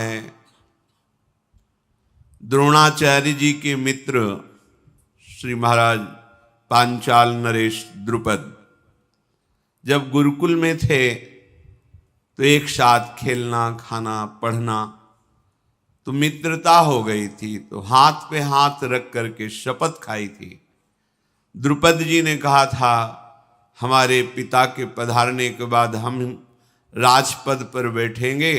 है। द्रोणाचार्य जी के मित्र श्री महाराज पांचाल नरेश द्रुपद जब गुरुकुल में थे तो एक साथ खेलना, खाना, पढ़ना, तो मित्रता हो गई थी। तो हाथ पे हाथ रख करके शपथ खाई थी। द्रुपद जी ने कहा था, हमारे पिता के पधारने के बाद हम राजपद पर बैठेंगे,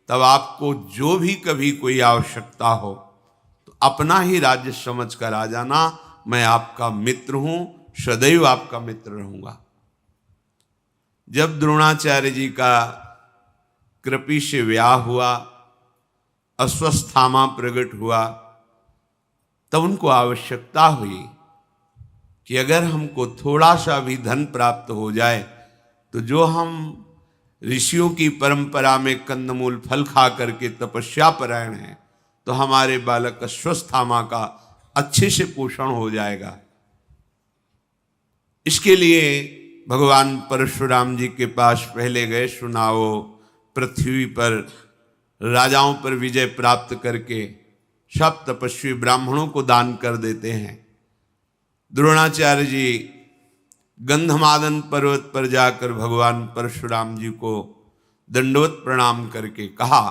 तब आपको जो भी कभी कोई आवश्यकता हो तो अपना ही राज्य समझ कर आ जाना। मैं आपका मित्र हूं, सदैव आपका मित्र रहूंगा। जब द्रोणाचार्य जी का कृपि से विवाह हुआ, अश्वस्थामा प्रकट हुआ, तब उनको आवश्यकता हुई कि अगर हमको थोड़ा सा भी धन प्राप्त हो जाए तो जो हम ऋषियों की परंपरा में कंदमूल फल खा करके तपस्या परायण हैं, तो हमारे बालक अश्वस्थामा का अच्छे से पोषण हो जाएगा। इसके लिए भगवान परशुराम जी के पास पहले गए। सुनाओ, पृथ्वी पर राजाओं पर विजय प्राप्त करके सब तपस्वी ब्राह्मणों को दान कर देते हैं। द्रोणाचार्य जी गंधमादन पर्वत पर जाकर भगवान परशुराम जी को दंडवत प्रणाम करके कहा,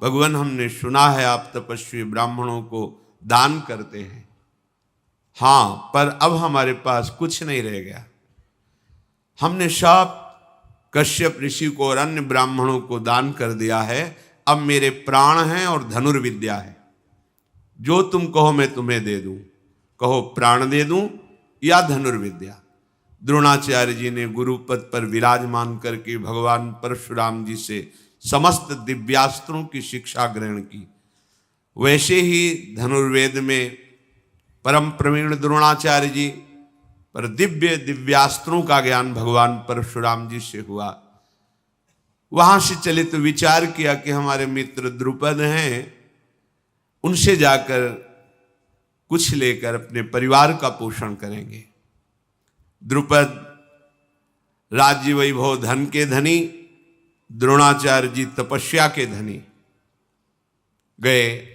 भगवान, हमने सुना है आप तपस्वी ब्राह्मणों को दान करते हैं। हाँ, पर अब हमारे पास कुछ नहीं रह गया। हमने सब कश्यप ऋषि को और अन्य ब्राह्मणों को दान कर दिया है। अब मेरे प्राण हैं और धनुर्विद्या है। जो तुम कहो मैं तुम्हें दे दूं। कहो प्राण दे दूं या धनुर्विद्या। द्रोणाचार्य जी ने गुरुपद पर विराजमान करके भगवान परशुराम जी से समस्त दिव्यास्त्रों की शिक्षा ग्रहण की। वैसे ही धनुर्वेद में परम प्रवीण द्रोणाचार्य जी, पर दिव्यास्त्रों का ज्ञान भगवान परशुराम जी से हुआ। वहां से चले तो विचार किया कि हमारे मित्र द्रुपद हैं, उनसे जाकर कुछ लेकर अपने परिवार का पोषण करेंगे। द्रुपद राज्य वैभव धन के धनी, द्रोणाचार्य जी तपस्या के धनी। गए,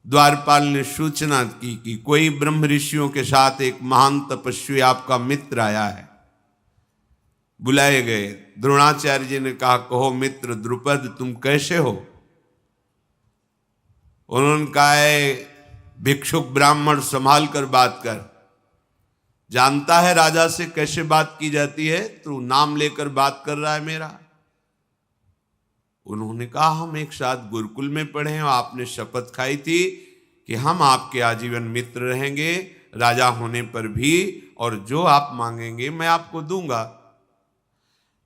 द्वारपाल ने सूचना की कि कोई ब्रह्म ऋषियों के साथ एक महान तपस्वी आपका मित्र आया है। बुलाए गए। द्रोणाचार्य जी ने कहा, कहो मित्र द्रुपद, तुम कैसे हो? उन्होंने कहा, भिक्षुक ब्राह्मण संभाल कर बात कर। जानता है राजा से कैसे बात की जाती है? तू नाम लेकर बात कर रहा है मेरा। उन्होंने कहा, हम एक साथ गुरुकुल में पढ़े हैं, आपने शपथ खाई थी कि हम आपके आजीवन मित्र रहेंगे, राजा होने पर भी, और जो आप मांगेंगे मैं आपको दूंगा।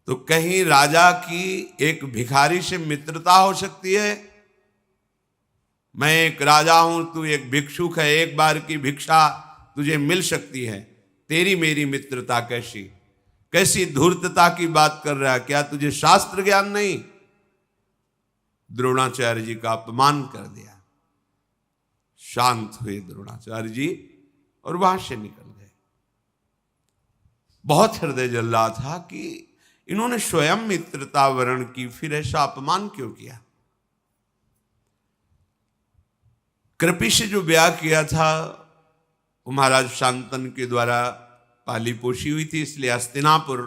तो कहीं राजा की एक भिखारी से मित्रता हो सकती है? मैं एक राजा हूं, तू एक भिक्षुक है, एक बार की भिक्षा तुझे मिल सकती है। तेरी मेरी मित्रता कैसी कैसी धूर्तता की बात कर रहा है? क्या तुझे शास्त्र ज्ञान नहीं? द्रोणाचार्य जी का अपमान कर दिया। शांत हुए द्रोणाचार्य जी और वहां से निकल गए। बहुत हृदय जल रहा था कि इन्होंने स्वयं मित्रता वर्ण की, फिर ऐसा अपमान क्यों किया? कृपि से जो ब्याह किया था वो महाराज शांतनु के द्वारा पाली पोषी हुई थी, इसलिए हस्तिनापुर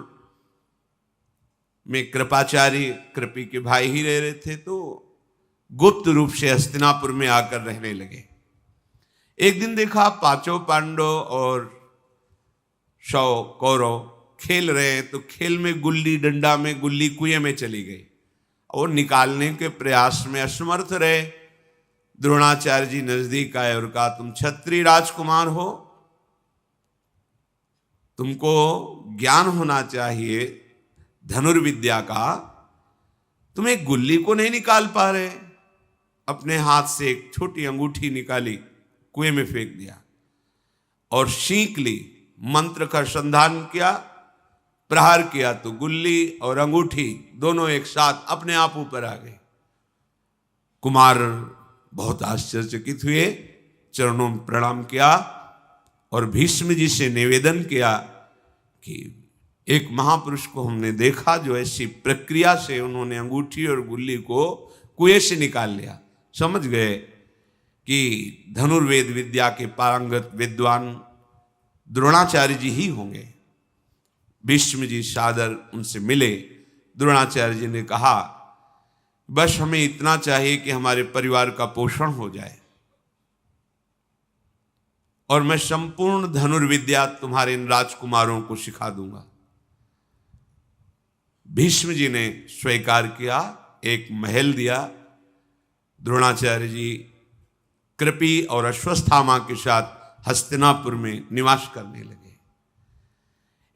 में कृपाचार्य कृपि के भाई ही रह रहे थे, तो गुप्त रूप से हस्तिनापुर में आकर रहने लगे। एक दिन देखा पांचों पांडव और 100 कौरव खेल रहे हैं, तो खेल में गुल्ली डंडा में गुल्ली कुएं में चली गई और निकालने के प्रयास में असमर्थ रहे। द्रोणाचार्य जी नजदीक आए और कहा, तुम क्षत्रिय राजकुमार हो, तुमको ज्ञान होना चाहिए धनुर्विद्या का, तुम एक गुल्ली को नहीं निकाल पा रहे। अपने हाथ से एक छोटी अंगूठी निकाली, कुएं में फेंक दिया और सींक ली। मंत्र का संधान किया, प्रहार किया तो गुल्ली और अंगूठी दोनों एक साथ अपने आप ऊपर आ गए। कुमार बहुत आश्चर्यचकित हुए, चरणों में प्रणाम किया और भीष्म जी से निवेदन किया कि एक महापुरुष को हमने देखा जो ऐसी प्रक्रिया से उन्होंने अंगूठी और गुल्ली को कुएं से निकाल लिया। समझ गए कि धनुर्वेद विद्या के पारंगत विद्वान द्रोणाचार्य जी ही होंगे। भीष्म जी सादर उनसे मिले। द्रोणाचार्य जी ने कहा, बस हमें इतना चाहिए कि हमारे परिवार का पोषण हो जाए और मैं संपूर्ण धनुर्विद्या तुम्हारे इन राजकुमारों को सिखा दूंगा। भीष्म जी ने स्वीकार किया, एक महल दिया। द्रोणाचार्य जी कृपि और अश्वत्थामा के साथ हस्तिनापुर में निवास करने लगे।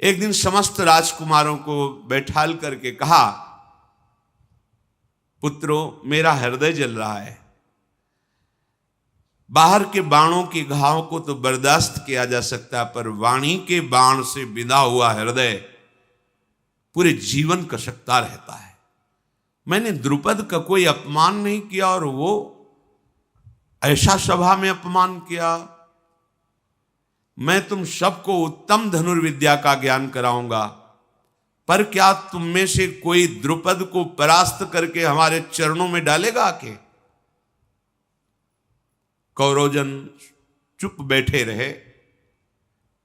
एक दिन समस्त राजकुमारों को बैठाल करके कहा, पुत्रों, मेरा हृदय जल रहा है। बाहर के बाणों के घाव को तो बर्दाश्त किया जा सकता, पर वाणी के बाण से बिंधा हुआ हृदय पूरे जीवन कसकता रहता है। मैंने द्रुपद का कोई अपमान नहीं किया और वो ऐसा सभा में अपमान किया। मैं तुम सबको उत्तम धनुर्विद्या का ज्ञान कराऊंगा, पर क्या तुम में से कोई द्रुपद को परास्त करके हमारे चरणों में डालेगा आके? कौरवजन चुप बैठे रहे।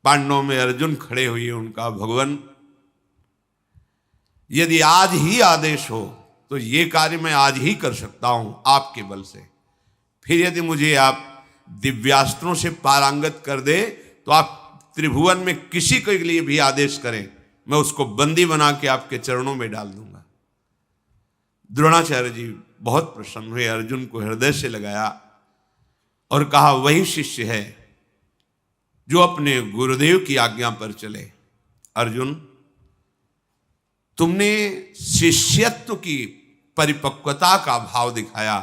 पांडवों में अर्जुन खड़े हुए। उनका, भगवान, यदि आज ही आदेश हो तो ये कार्य मैं आज ही कर सकता हूं आपके बल से। फिर यदि मुझे आप दिव्यास्त्रों से पारंगत कर दे तो आप त्रिभुवन में किसी के लिए भी आदेश करें, मैं उसको बंदी बना के आपके चरणों में डाल दूंगा। द्रोणाचार्य जी बहुत प्रसन्न हुए, अर्जुन को हृदय से लगाया और कहा, वही शिष्य है जो अपने गुरुदेव की आज्ञा पर चले। अर्जुन, तुमने शिष्यत्व की परिपक्वता का भाव दिखाया,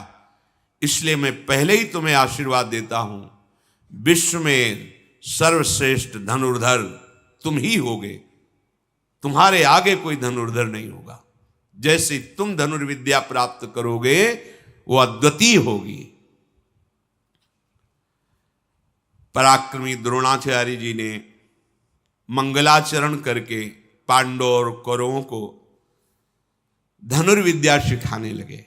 इसलिए मैं पहले ही तुम्हें आशीर्वाद देता हूं। विश्व में सर्वश्रेष्ठ धनुर्धर तुम ही होगे, तुम्हारे आगे कोई धनुर्धर नहीं होगा। जैसे तुम धनुर्विद्या प्राप्त करोगे वो अद्वितीय होगी। पराक्रमी द्रोणाचार्य जी ने मंगलाचरण करके पांडव और कौरवों को धनुर्विद्या सिखाने लगे।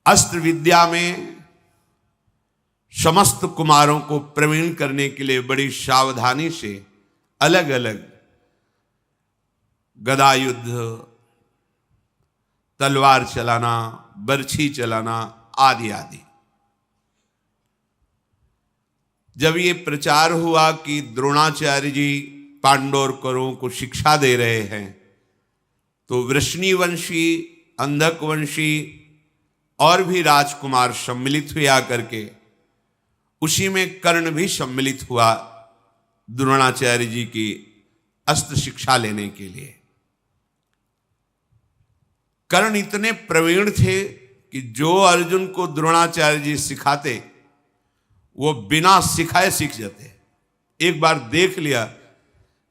अस्त्र विद्या में समस्त कुमारों को प्रवीण करने के लिए बड़ी सावधानी से अलग अलग गदा युद्ध, तलवार चलाना, बर्छी चलाना आदि आदि। जब ये प्रचार हुआ कि द्रोणाचार्य जी पांडव और कौरवों को शिक्षा दे रहे हैं, तो वृष्णिवंशी, अंधकवंशी और भी राजकुमार सम्मिलित हुए आकर के। उसी में कर्ण भी सम्मिलित हुआ द्रोणाचार्य जी की अस्त्र शिक्षा लेने के लिए। कर्ण इतने प्रवीण थे कि जो अर्जुन को द्रोणाचार्य जी सिखाते वो बिना सिखाए सीख जाते। एक बार देख लिया,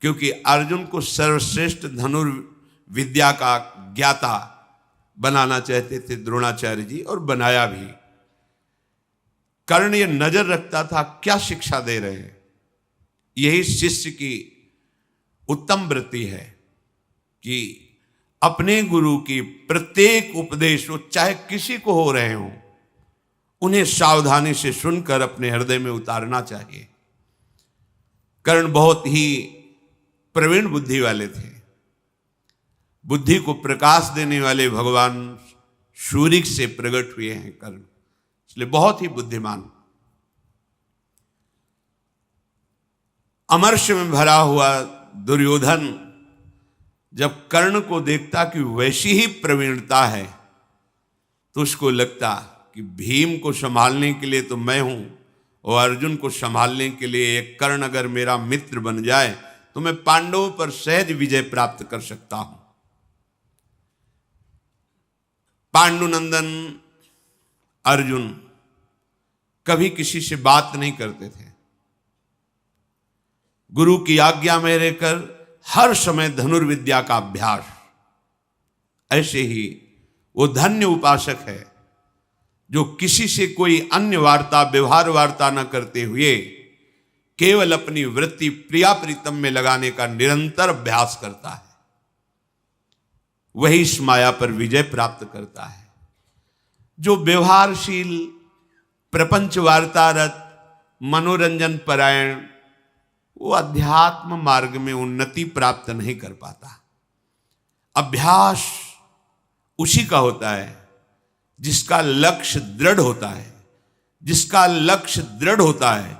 क्योंकि अर्जुन को सर्वश्रेष्ठ धनुर्विद्या का ज्ञाता बनाना चाहते थे द्रोणाचार्य जी, और बनाया भी। कर्ण ये नजर रखता था क्या शिक्षा दे रहे हैं। यही शिष्य की उत्तम वृत्ति है कि अपने गुरु की प्रत्येक उपदेश, वो चाहे किसी को हो रहे हों, उन्हें सावधानी से सुनकर अपने हृदय में उतारना चाहिए। कर्ण बहुत ही प्रवीण बुद्धि वाले थे। बुद्धि को प्रकाश देने वाले भगवान सूर्य से प्रकट हुए हैं कर्ण, इसलिए बहुत ही बुद्धिमान। अमर्ष में भरा हुआ दुर्योधन जब कर्ण को देखता कि वैसी ही प्रवीणता है, तो उसको लगता कि भीम को संभालने के लिए तो मैं हूं, और अर्जुन को संभालने के लिए एक कर्ण अगर मेरा मित्र बन जाए तो मैं पांडवों पर सहज विजय प्राप्त कर सकता हूं। पांडुनंदन अर्जुन कभी किसी से बात नहीं करते थे। गुरु की आज्ञा में रहकर हर समय धनुर्विद्या का अभ्यास। ऐसे ही वो धन्य उपासक है जो किसी से कोई अन्य वार्ता, व्यवहार वार्ता न करते हुए केवल अपनी वृत्ति प्रिया प्रीतम में लगाने का निरंतर अभ्यास करता है। वही इस माया पर विजय प्राप्त करता है। जो व्यवहारशील, प्रपंच वार्तारत, मनोरंजन परायण, वो अध्यात्म मार्ग में उन्नति प्राप्त नहीं कर पाता। अभ्यास उसी का होता है जिसका लक्ष्य दृढ़ होता है। जिसका लक्ष्य दृढ़ होता है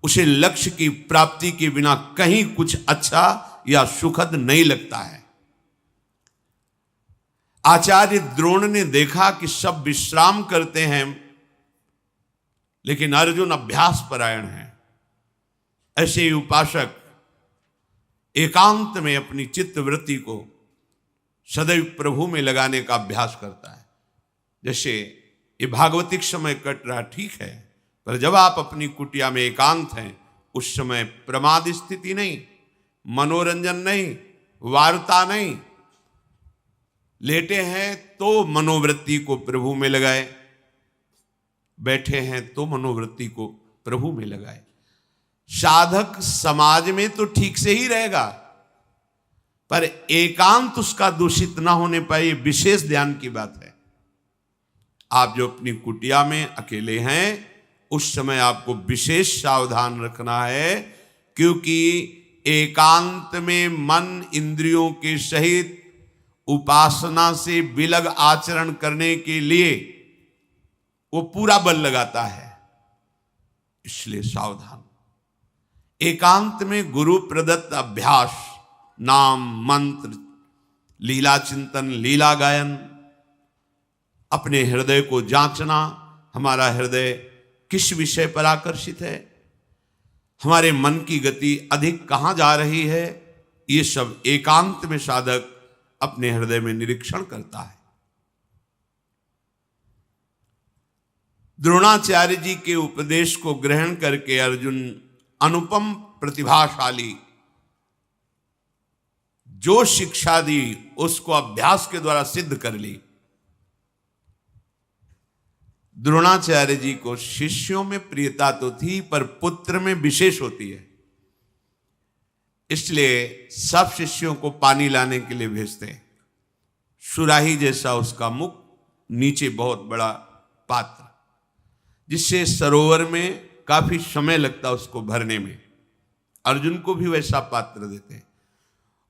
उसे लक्ष्य की प्राप्ति के बिना कहीं कुछ अच्छा या सुखद नहीं लगता है। आचार्य द्रोण ने देखा कि सब विश्राम करते हैं, लेकिन अर्जुन अभ्यास परायण है। ऐसे ही उपासक एकांत में अपनी चित्तवृत्ति को सदैव प्रभु में लगाने का अभ्यास करता है। जैसे ये भागवतिक समय कट रहा, ठीक है, पर जब आप अपनी कुटिया में एकांत हैं, उस समय प्रमाद स्थिति नहीं, मनोरंजन नहीं, वार्ता नहीं। लेटे हैं तो मनोवृत्ति को प्रभु में लगाए, बैठे हैं तो मनोवृत्ति को प्रभु में लगाए। साधक समाज में तो ठीक से ही रहेगा, पर एकांत उसका दूषित ना होने पाए, ये विशेष ध्यान की बात है। आप जो अपनी कुटिया में अकेले हैं, उस समय आपको विशेष सावधान रखना है, क्योंकि एकांत में मन इंद्रियों के सहित उपासना से विलग आचरण करने के लिए वो पूरा बल लगाता है। इसलिए सावधान। एकांत में गुरु प्रदत्त अभ्यास, नाम, मंत्र, लीला चिंतन, लीला गायन, अपने हृदय को जांचना, हमारा हृदय किस विषय पर आकर्षित है, हमारे मन की गति अधिक कहां जा रही है, ये सब एकांत में साधक अपने हृदय में निरीक्षण करता है। द्रोणाचार्य जी के उपदेश को ग्रहण करके अर्जुन अनुपम प्रतिभाशाली जो शिक्षा दी उसको अभ्यास के द्वारा सिद्ध कर ली। द्रोणाचार्य जी को शिष्यों में प्रियता तो थी, पर पुत्र में विशेष होती है, इसलिए सब शिष्यों को पानी लाने के लिए भेजते हैं। सुराही जैसा उसका मुख, नीचे बहुत बड़ा पात्र, जिससे सरोवर में काफी समय लगता उसको भरने में। अर्जुन को भी वैसा पात्र देते हैं।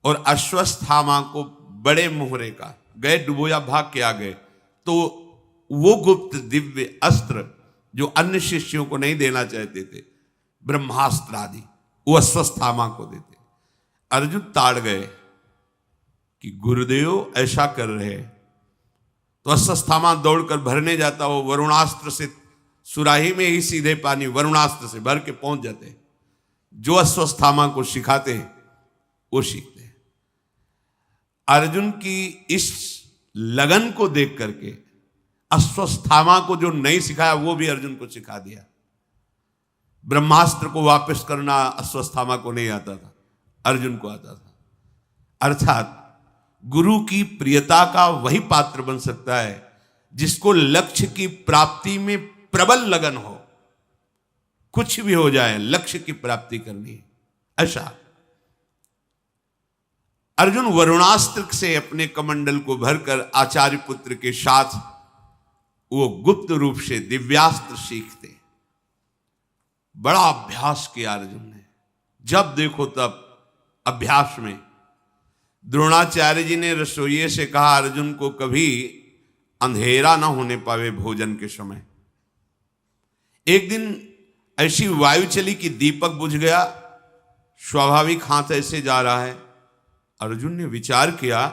और अश्वत्थामा को बड़े मोहरे का, गए डुबोया, भाग के आ गए, तो वो गुप्त दिव्य अस्त्र जो अन्य शिष्यों को नहीं देना चाहते थे, ब्रह्मास्त्र आदि, वो अश्वत्थामा को देते। अर्जुन ताड़ गए कि गुरुदेव ऐसा कर रहे, तो अश्वत्थामा दौड़कर भरने जाता, वो वरुणास्त्र से, सुराही में ही सीधे पानी वरुणास्त्र से भर के पहुंच जाते। जो अश्वत्थामा को सिखाते हैं वो सीखते हैं। अर्जुन की इस लगन को देख करके अश्वत्थामा को जो नहीं सिखाया वो भी अर्जुन को सिखा दिया। ब्रह्मास्त्र को वापस करना अश्वत्थामा को नहीं आता था, अर्जुन को आता था। अर्थात गुरु की प्रियता का वही पात्र बन सकता है जिसको लक्ष्य की प्राप्ति में प्रबल लगन हो। कुछ भी हो जाए, लक्ष्य की प्राप्ति करनी है, ऐसा। अर्जुन वरुणास्त्र से अपने कमंडल को भरकर आचार्य पुत्र के साथ वो गुप्त रूप से दिव्यास्त्र सीखते। बड़ा अभ्यास किया अर्जुन ने, जब देखो तब अभ्यास में। द्रोणाचार्य जी ने रसोइये से कहा, अर्जुन को कभी अंधेरा ना होने पावे भोजन के समय। एक दिन ऐसी वायु चली कि दीपक बुझ गया, स्वाभाविक हाथ ऐसे जा रहा है। अर्जुन ने विचार किया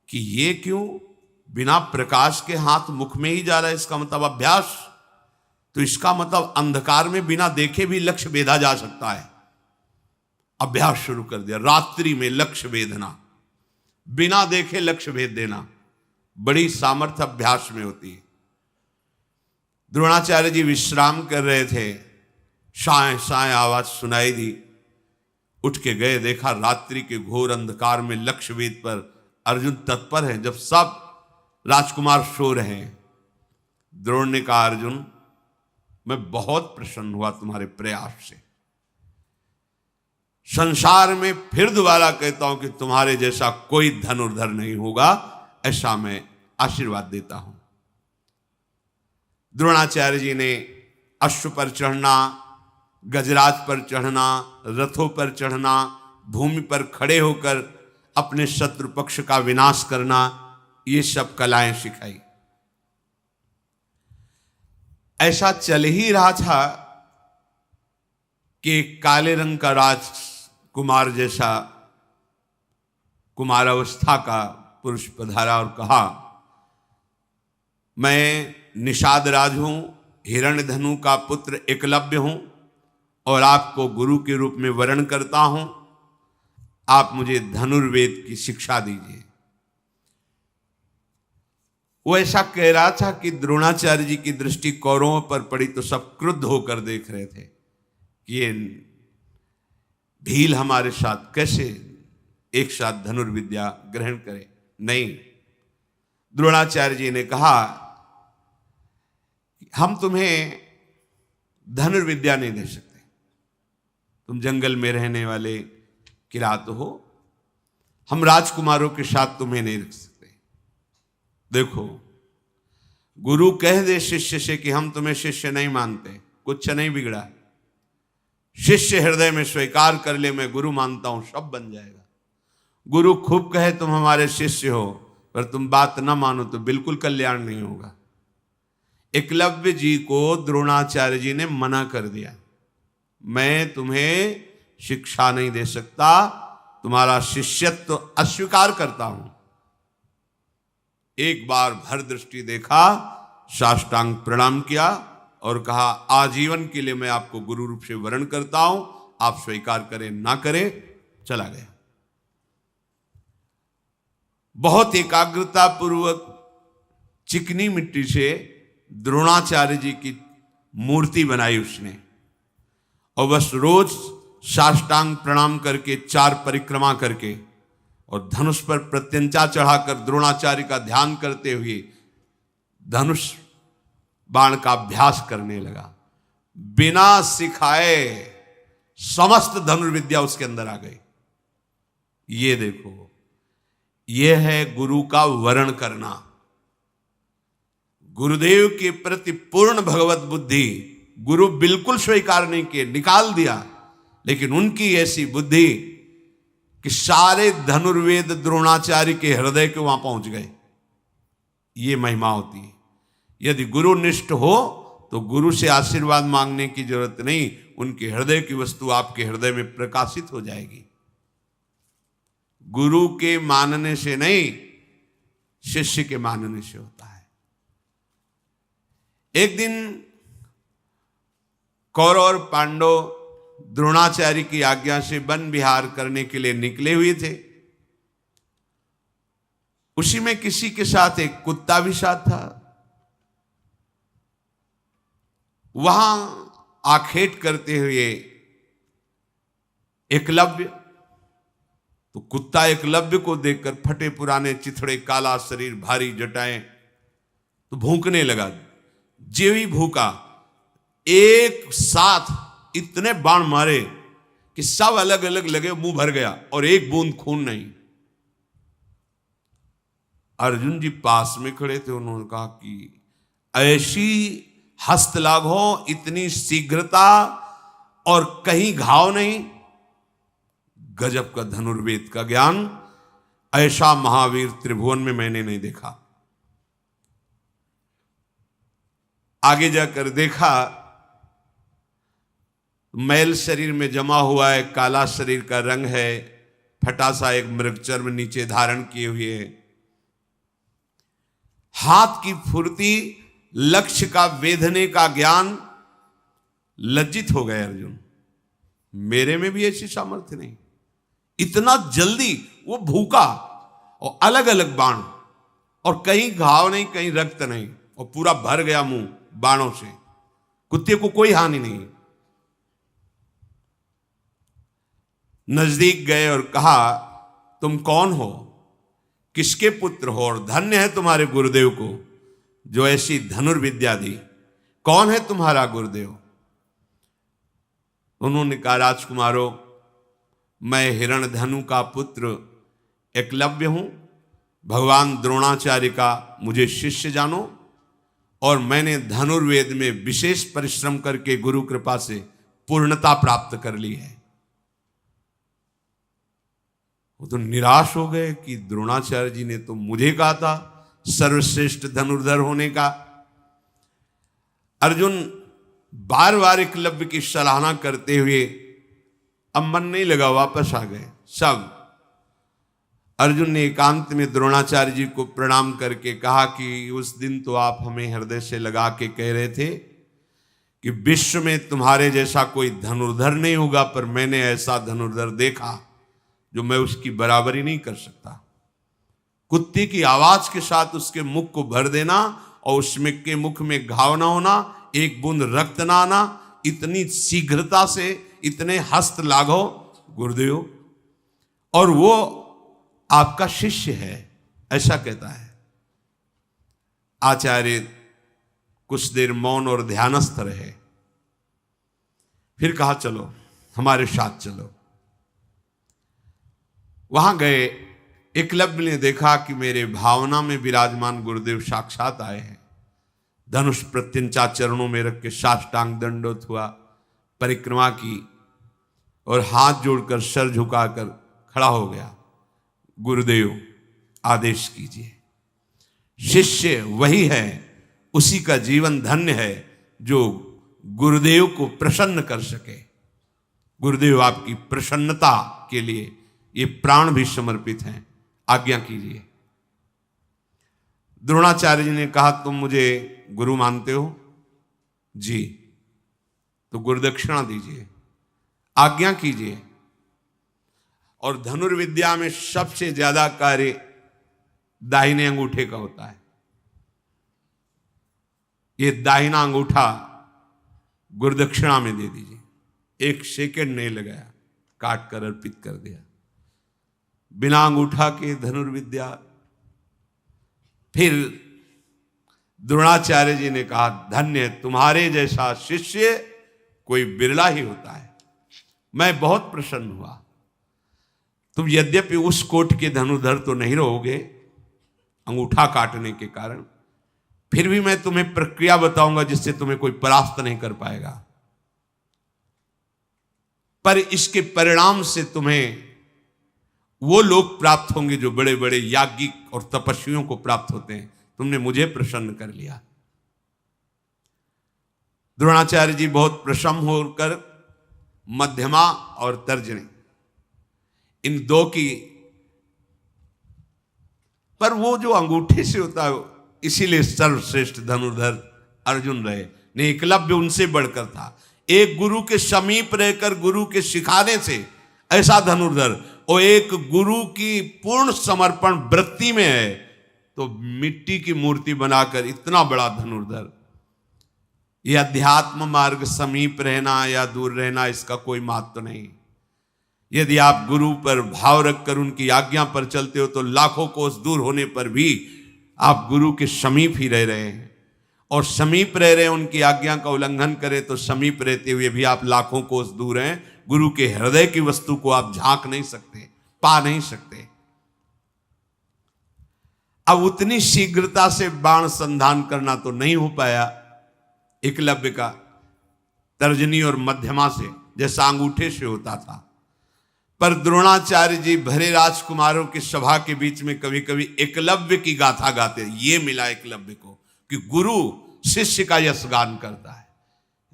कि ये क्यों बिना प्रकाश के हाथ मुख में ही जा रहा है, इसका मतलब अभ्यास। तो इसका मतलब अंधकार में बिना देखे भी लक्ष्य भेदा जा सकता है। अभ्यास शुरू कर दिया, रात्रि में लक्ष्य भेदना, बिना देखे लक्ष्य भेद देना, बड़ी सामर्थ्य अभ्यास में होती है। द्रोणाचार्य जी विश्राम कर रहे थे, साए साए आवाज सुनाई दी, उठ के गए, देखा रात्रि के घोर अंधकार में लक्ष्य भेद पर अर्जुन तत्पर है, जब सब राजकुमार सो रहे हैं। द्रोण ने कहा, अर्जुन मैं बहुत प्रसन्न हुआ तुम्हारे प्रयास से। संसार में फिर दोबारा कहता हूं कि तुम्हारे जैसा कोई धनुर्धर नहीं होगा, ऐसा मैं आशीर्वाद देता हूं। द्रोणाचार्य जी ने अश्व पर चढ़ना, गजराज पर चढ़ना, रथों पर चढ़ना, भूमि पर खड़े होकर अपने शत्रु पक्ष का विनाश करना, ये सब कलाएं सिखाई। ऐसा चल ही रहा था कि काले रंग का राजकुमार जैसा कुमारावस्था का पुरुष पधारा और कहा, मैं निषाद राज हूं, हिरण्यधनु का पुत्र एकलव्य हूं और आपको गुरु के रूप में वरण करता हूं। आप मुझे धनुर्वेद की शिक्षा दीजिए। वो ऐसा कह रहा था कि द्रोणाचार्य जी की दृष्टि कौरवों पर पड़ी तो सब क्रुद्ध होकर देख रहे थे कि ये भील हमारे साथ कैसे एक साथ धनुर्विद्या ग्रहण करे। नहीं, द्रोणाचार्य जी ने कहा, हम तुम्हें धनुर्विद्या नहीं दे सकते, तुम जंगल में रहने वाले किरात हो, हम राजकुमारों के साथ तुम्हें नहीं रख सकते। देखो, गुरु कह दे शिष्य से कि हम तुम्हें शिष्य नहीं मानते, कुछ नहीं बिगड़ा। शिष्य हृदय में स्वीकार कर ले मैं गुरु मानता हूं, सब बन जाएगा। गुरु खूब कहे तुम हमारे शिष्य हो, पर तुम बात ना मानो तो बिल्कुल कल्याण नहीं होगा। एकलव्य जी को द्रोणाचार्य जी ने मना कर दिया, मैं तुम्हें शिक्षा नहीं दे सकता, तुम्हारा शिष्यत्व अस्वीकार करता हूं। एक बार भर दृष्टि देखा, साष्टांग प्रणाम किया और कहा, आजीवन के लिए मैं आपको गुरु रूप से वरण करता हूं, आप स्वीकार करें ना करें। चला गया। बहुत एकाग्रता पूर्वक चिकनी मिट्टी से द्रोणाचार्य जी की मूर्ति बनाई उसने, और बस रोज साष्टांग प्रणाम करके 4 परिक्रमा करके और धनुष पर प्रत्यंचा चढ़ाकर द्रोणाचार्य का ध्यान करते हुए धनुष बाण का अभ्यास करने लगा। बिना सिखाए समस्त धनुर्विद्या उसके अंदर आ गई। ये देखो, ये है गुरु का वरण करना। गुरुदेव के प्रति पूर्ण भगवत बुद्धि गुरु बिल्कुल स्वीकार नहीं किए, निकाल दिया, लेकिन उनकी ऐसी बुद्धि कि सारे धनुर्वेद द्रोणाचार्य के हृदय के वहां पहुंच गए। ये महिमा होती है। यदि गुरु निष्ठ हो तो गुरु से आशीर्वाद मांगने की जरूरत नहीं, उनके हृदय की वस्तु आपके हृदय में प्रकाशित हो जाएगी। गुरु के मानने से नहीं, शिष्य के मानने से होता है। एक दिन कौरव और पांडव द्रोणाचार्य की आज्ञा से वन विहार करने के लिए निकले हुए थे। उसी में किसी के साथ एक कुत्ता भी साथ था। वहां आखेट करते हुए एकलव्य, तो कुत्ता एकलव्य को देखकर फटे पुराने चिथड़े, काला शरीर, भारी जटाएं, तो भूंकने लगा। जो ही भूखा, एक साथ इतने बाण मारे कि सब अलग अलग लगे, मुंह भर गया और एक बूंद खून नहीं। अर्जुन जी पास में खड़े थे, उन्होंने कहा कि ऐसी हस्तलाघव, इतनी शीघ्रता और कहीं घाव नहीं, गजब का धनुर्वेद का ज्ञान, ऐसा महावीर त्रिभुवन में मैंने नहीं देखा। आगे जाकर देखा, मैल शरीर में जमा हुआ है, काला शरीर का रंग है, फटा सा एक मृगचर्म नीचे धारण किए हुए है, हाथ की फुर्ती, लक्ष्य का वेधने का ज्ञान। लज्जित हो गए अर्जुन, मेरे में भी ऐसी सामर्थ्य नहीं। इतना जल्दी वो भूखा और अलग अलग बाण, और कहीं घाव नहीं, कहीं रक्त नहीं, और पूरा भर गया मुंह बाणों से। कुत्ते को कोई हानि नहीं। नजदीक गए और कहा, तुम कौन हो, किसके पुत्र हो, और धन्य है तुम्हारे गुरुदेव को जो ऐसी धनुर्विद्या दी। कौन है तुम्हारा गुरुदेव? उन्होंने कहा, राजकुमारों, मैं हिरण्यधनु का पुत्र एकलव्य हूं, भगवान द्रोणाचार्य का मुझे शिष्य जानो, और मैंने धनुर्वेद में विशेष परिश्रम करके गुरु कृपा से पूर्णता प्राप्त कर ली है। वो तो निराश हो गए कि द्रोणाचार्य जी ने तो मुझे कहा था सर्वश्रेष्ठ धनुर्धर होने का। अर्जुन बार बार एकलव्य की सराहना करते हुए अब मन नहीं लगा, वापस आ गए सब। अर्जुन ने एकांत में द्रोणाचार्य जी को प्रणाम करके कहा कि उस दिन तो आप हमें हृदय से लगा के कह रहे थे कि विश्व में तुम्हारे जैसा कोई धनुर्धर नहीं होगा, पर मैंने ऐसा धनुर्धर देखा जो मैं उसकी बराबरी नहीं कर सकता। कुत्ते की आवाज के साथ उसके मुख को भर देना और उसमें के मुख में घाव ना होना, एक बूंद रक्त ना आना, इतनी शीघ्रता से इतने हस्त लाघव गुरुदेव, और वो आपका शिष्य है, ऐसा कहता है। आचार्य कुछ देर मौन और ध्यानस्थ रहे, फिर कहा चलो हमारे साथ चलो। वहां गए, एकलव्य ने देखा कि मेरे भावना में विराजमान गुरुदेव साक्षात आए हैं। धनुष प्रत्यंचा चरणों में रख के साष्टांग दंडोत हुआ, परिक्रमा की और हाथ जोड़कर सर झुकाकर खड़ा हो गया। गुरुदेव आदेश कीजिए। शिष्य वही है, उसी का जीवन धन्य है जो गुरुदेव को प्रसन्न कर सके। गुरुदेव आपकी प्रसन्नता के लिए ये प्राण भी समर्पित हैं, आज्ञा कीजिए। द्रोणाचार्य जी ने कहा तुम मुझे गुरु मानते हो? जी। तो गुरुदक्षिणा दीजिए, आज्ञा कीजिए। और धनुर्विद्या में सबसे ज्यादा कार्य दाहिने अंगूठे का होता है। ये दाहिना अंगूठा गुरुदक्षिणा में दे दीजिए। 1 सेकंड नहीं लगाया, काट कर अर्पित कर दिया। बिना अंगूठा के धनुर्विद्या। फिर द्रोणाचार्य जी ने कहा धन्य, तुम्हारे जैसा शिष्य कोई बिरला ही होता है। मैं बहुत प्रसन्न हुआ। तुम यद्यपि उस कोट के धनुर्धर तो नहीं रहोगे अंगूठा काटने के कारण, फिर भी मैं तुम्हें प्रक्रिया बताऊंगा जिससे तुम्हें कोई परास्त नहीं कर पाएगा। पर इसके परिणाम से तुम्हें वो लोग प्राप्त होंगे जो बड़े बड़े याज्ञिक और तपस्वियों को प्राप्त होते हैं। तुमने मुझे प्रसन्न कर लिया। द्रोणाचार्य जी बहुत प्रसन्न होकर मध्यमा और तर्जनी इन दो की, पर वो जो अंगूठे से होता है इसीलिए सर्वश्रेष्ठ धनुर्धर अर्जुन रहे। नहीं, एकलव्य उनसे बढ़कर था। एक गुरु के समीप रहकर गुरु के सिखाने से ऐसा धनुर्धर, और एक गुरु की पूर्ण समर्पण वृत्ति में है तो मिट्टी की मूर्ति बनाकर इतना बड़ा धनुर्धर। यह अध्यात्म मार्ग समीप रहना या दूर रहना इसका कोई महत्व नहीं। यदि आप गुरु पर भाव रखकर उनकी आज्ञा पर चलते हो तो लाखों कोस दूर होने पर भी आप गुरु के समीप ही रह रहे हैं, और समीप रह रहे हैं। उनकी आज्ञा का उल्लंघन करें तो समीप रहते हुए भी आप लाखों कोस दूर हैं। गुरु के हृदय की वस्तु को आप झांक नहीं सकते, पा नहीं सकते। अब उतनी शीघ्रता से बाण संधान करना तो नहीं हो पाया एकलव्य का तर्जनी और मध्यमा से, जैसा अंगूठे से होता था। पर द्रोणाचार्य जी भरे राजकुमारों की सभा के बीच में कभी कभी एकलव्य की गाथा गाते। ये मिला एकलव्य को कि गुरु शिष्य का यश गान करता है।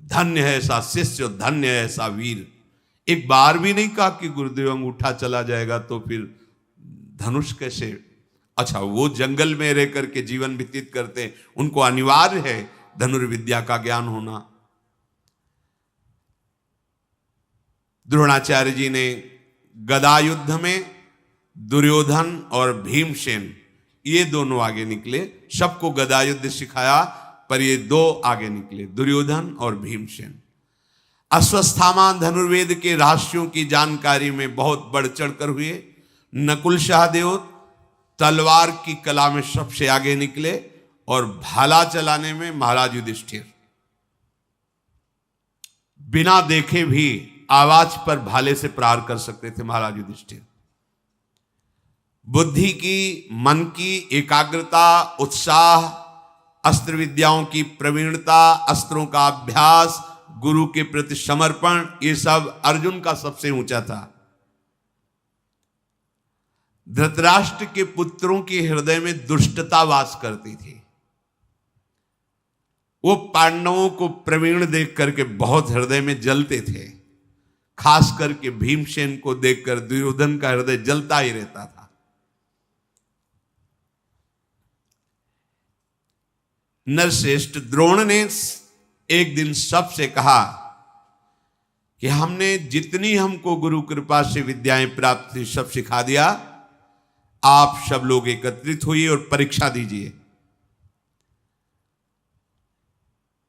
धन्य है ऐसा शिष्य, धन्य है ऐसा वीर। एक बार भी नहीं कहा कि गुरुदेव अंगूठा चला जाएगा तो फिर धनुष कैसे। अच्छा, वो जंगल में रह करके जीवन व्यतीत करते, उनको अनिवार्य है धनुर्विद्या का ज्ञान होना। द्रोणाचार्य जी ने गदा युद्ध में दुर्योधन और भीमसेन ये दोनों आगे निकले। सबको गदा युद्ध सिखाया, पर ये 2 आगे निकले, दुर्योधन और भीमसेन। अश्वत्थामा धनुर्वेद के रहस्यों की जानकारी में बहुत बढ़ चढ़कर हुए। नकुल सहदेव तलवार की कला में सबसे आगे निकले, और भाला चलाने में महाराज युधिष्ठिर बिना देखे भी आवाज पर भाले से प्रहार कर सकते थे महाराज युधिष्ठिर। बुद्धि की, मन की एकाग्रता, उत्साह अस्त्र विद्याओं की प्रवीणता, अस्त्रों का अभ्यास, गुरु के प्रति समर्पण, ये सब अर्जुन का सबसे ऊंचा था। धृतराष्ट्र के पुत्रों के हृदय में दुष्टता वास करती थी। वो पांडवों को प्रवीण देख करके बहुत हृदय में जलते थे। खास करके भीमसेन को देखकर दुर्योधन का हृदय जलता ही रहता था। नरश्रेष्ठ द्रोण ने एक दिन सबसे कहा कि हमने जितनी हमको गुरु कृपा से विद्याएं प्राप्त थी सब सिखा दिया, आप सब लोग एकत्रित होइए और परीक्षा दीजिए।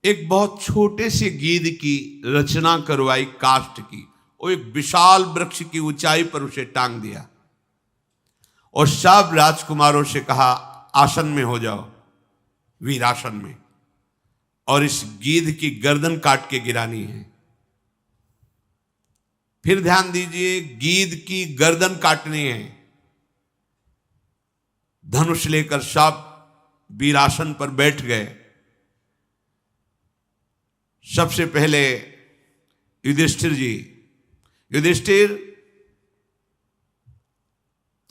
एक बहुत छोटे से गीध की रचना करवाई काष्ठ की, और एक विशाल वृक्ष की ऊंचाई पर उसे टांग दिया और सब राजकुमारों से कहा आसन में हो जाओ, वीरासन में, और इस गीध की गर्दन काट के गिरानी है। फिर ध्यान दीजिए, गीध की गर्दन काटनी है। धनुष लेकर सब वीरासन पर बैठ गए। सबसे पहले युधिष्ठिर जी, युधिष्ठिर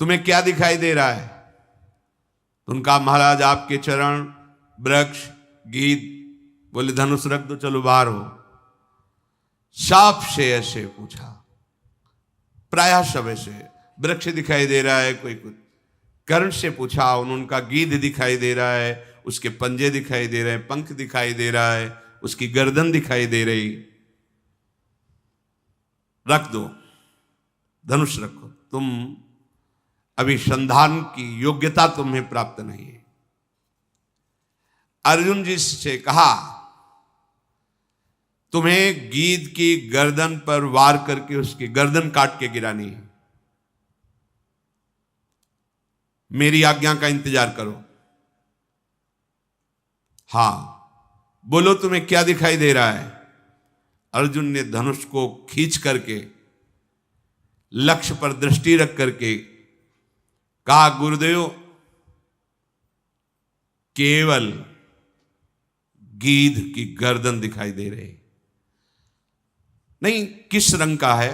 तुम्हें क्या दिखाई दे रहा है? उनका महाराज आपके चरण, वृक्ष, गीध। बोले धनुष रख दो, चलो बाहर हो। साप से ऐसे पूछा, प्रायः सब ऐसे, वृक्ष दिखाई दे रहा है, कोई कुछ। कर्ण से पूछा, उनका गीध दिखाई दे रहा है, उसके पंजे दिखाई दे रहे हैं, पंख दिखाई दे रहा है, उसकी गर्दन दिखाई दे रही। रख दो, धनुष रखो, तुम अभी संधान की योग्यता तुम्हें प्राप्त नहीं है। अर्जुन जी से कहा तुम्हें गीध की गर्दन पर वार करके उसकी गर्दन काट के गिरानी है। मेरी आज्ञा का इंतजार करो। हां, बोलो तुम्हें क्या दिखाई दे रहा है? अर्जुन ने धनुष को खींच करके लक्ष्य पर दृष्टि रख करके कहा, गुरुदेव केवल गीध की गर्दन दिखाई दे रही। नहीं, किस रंग का है,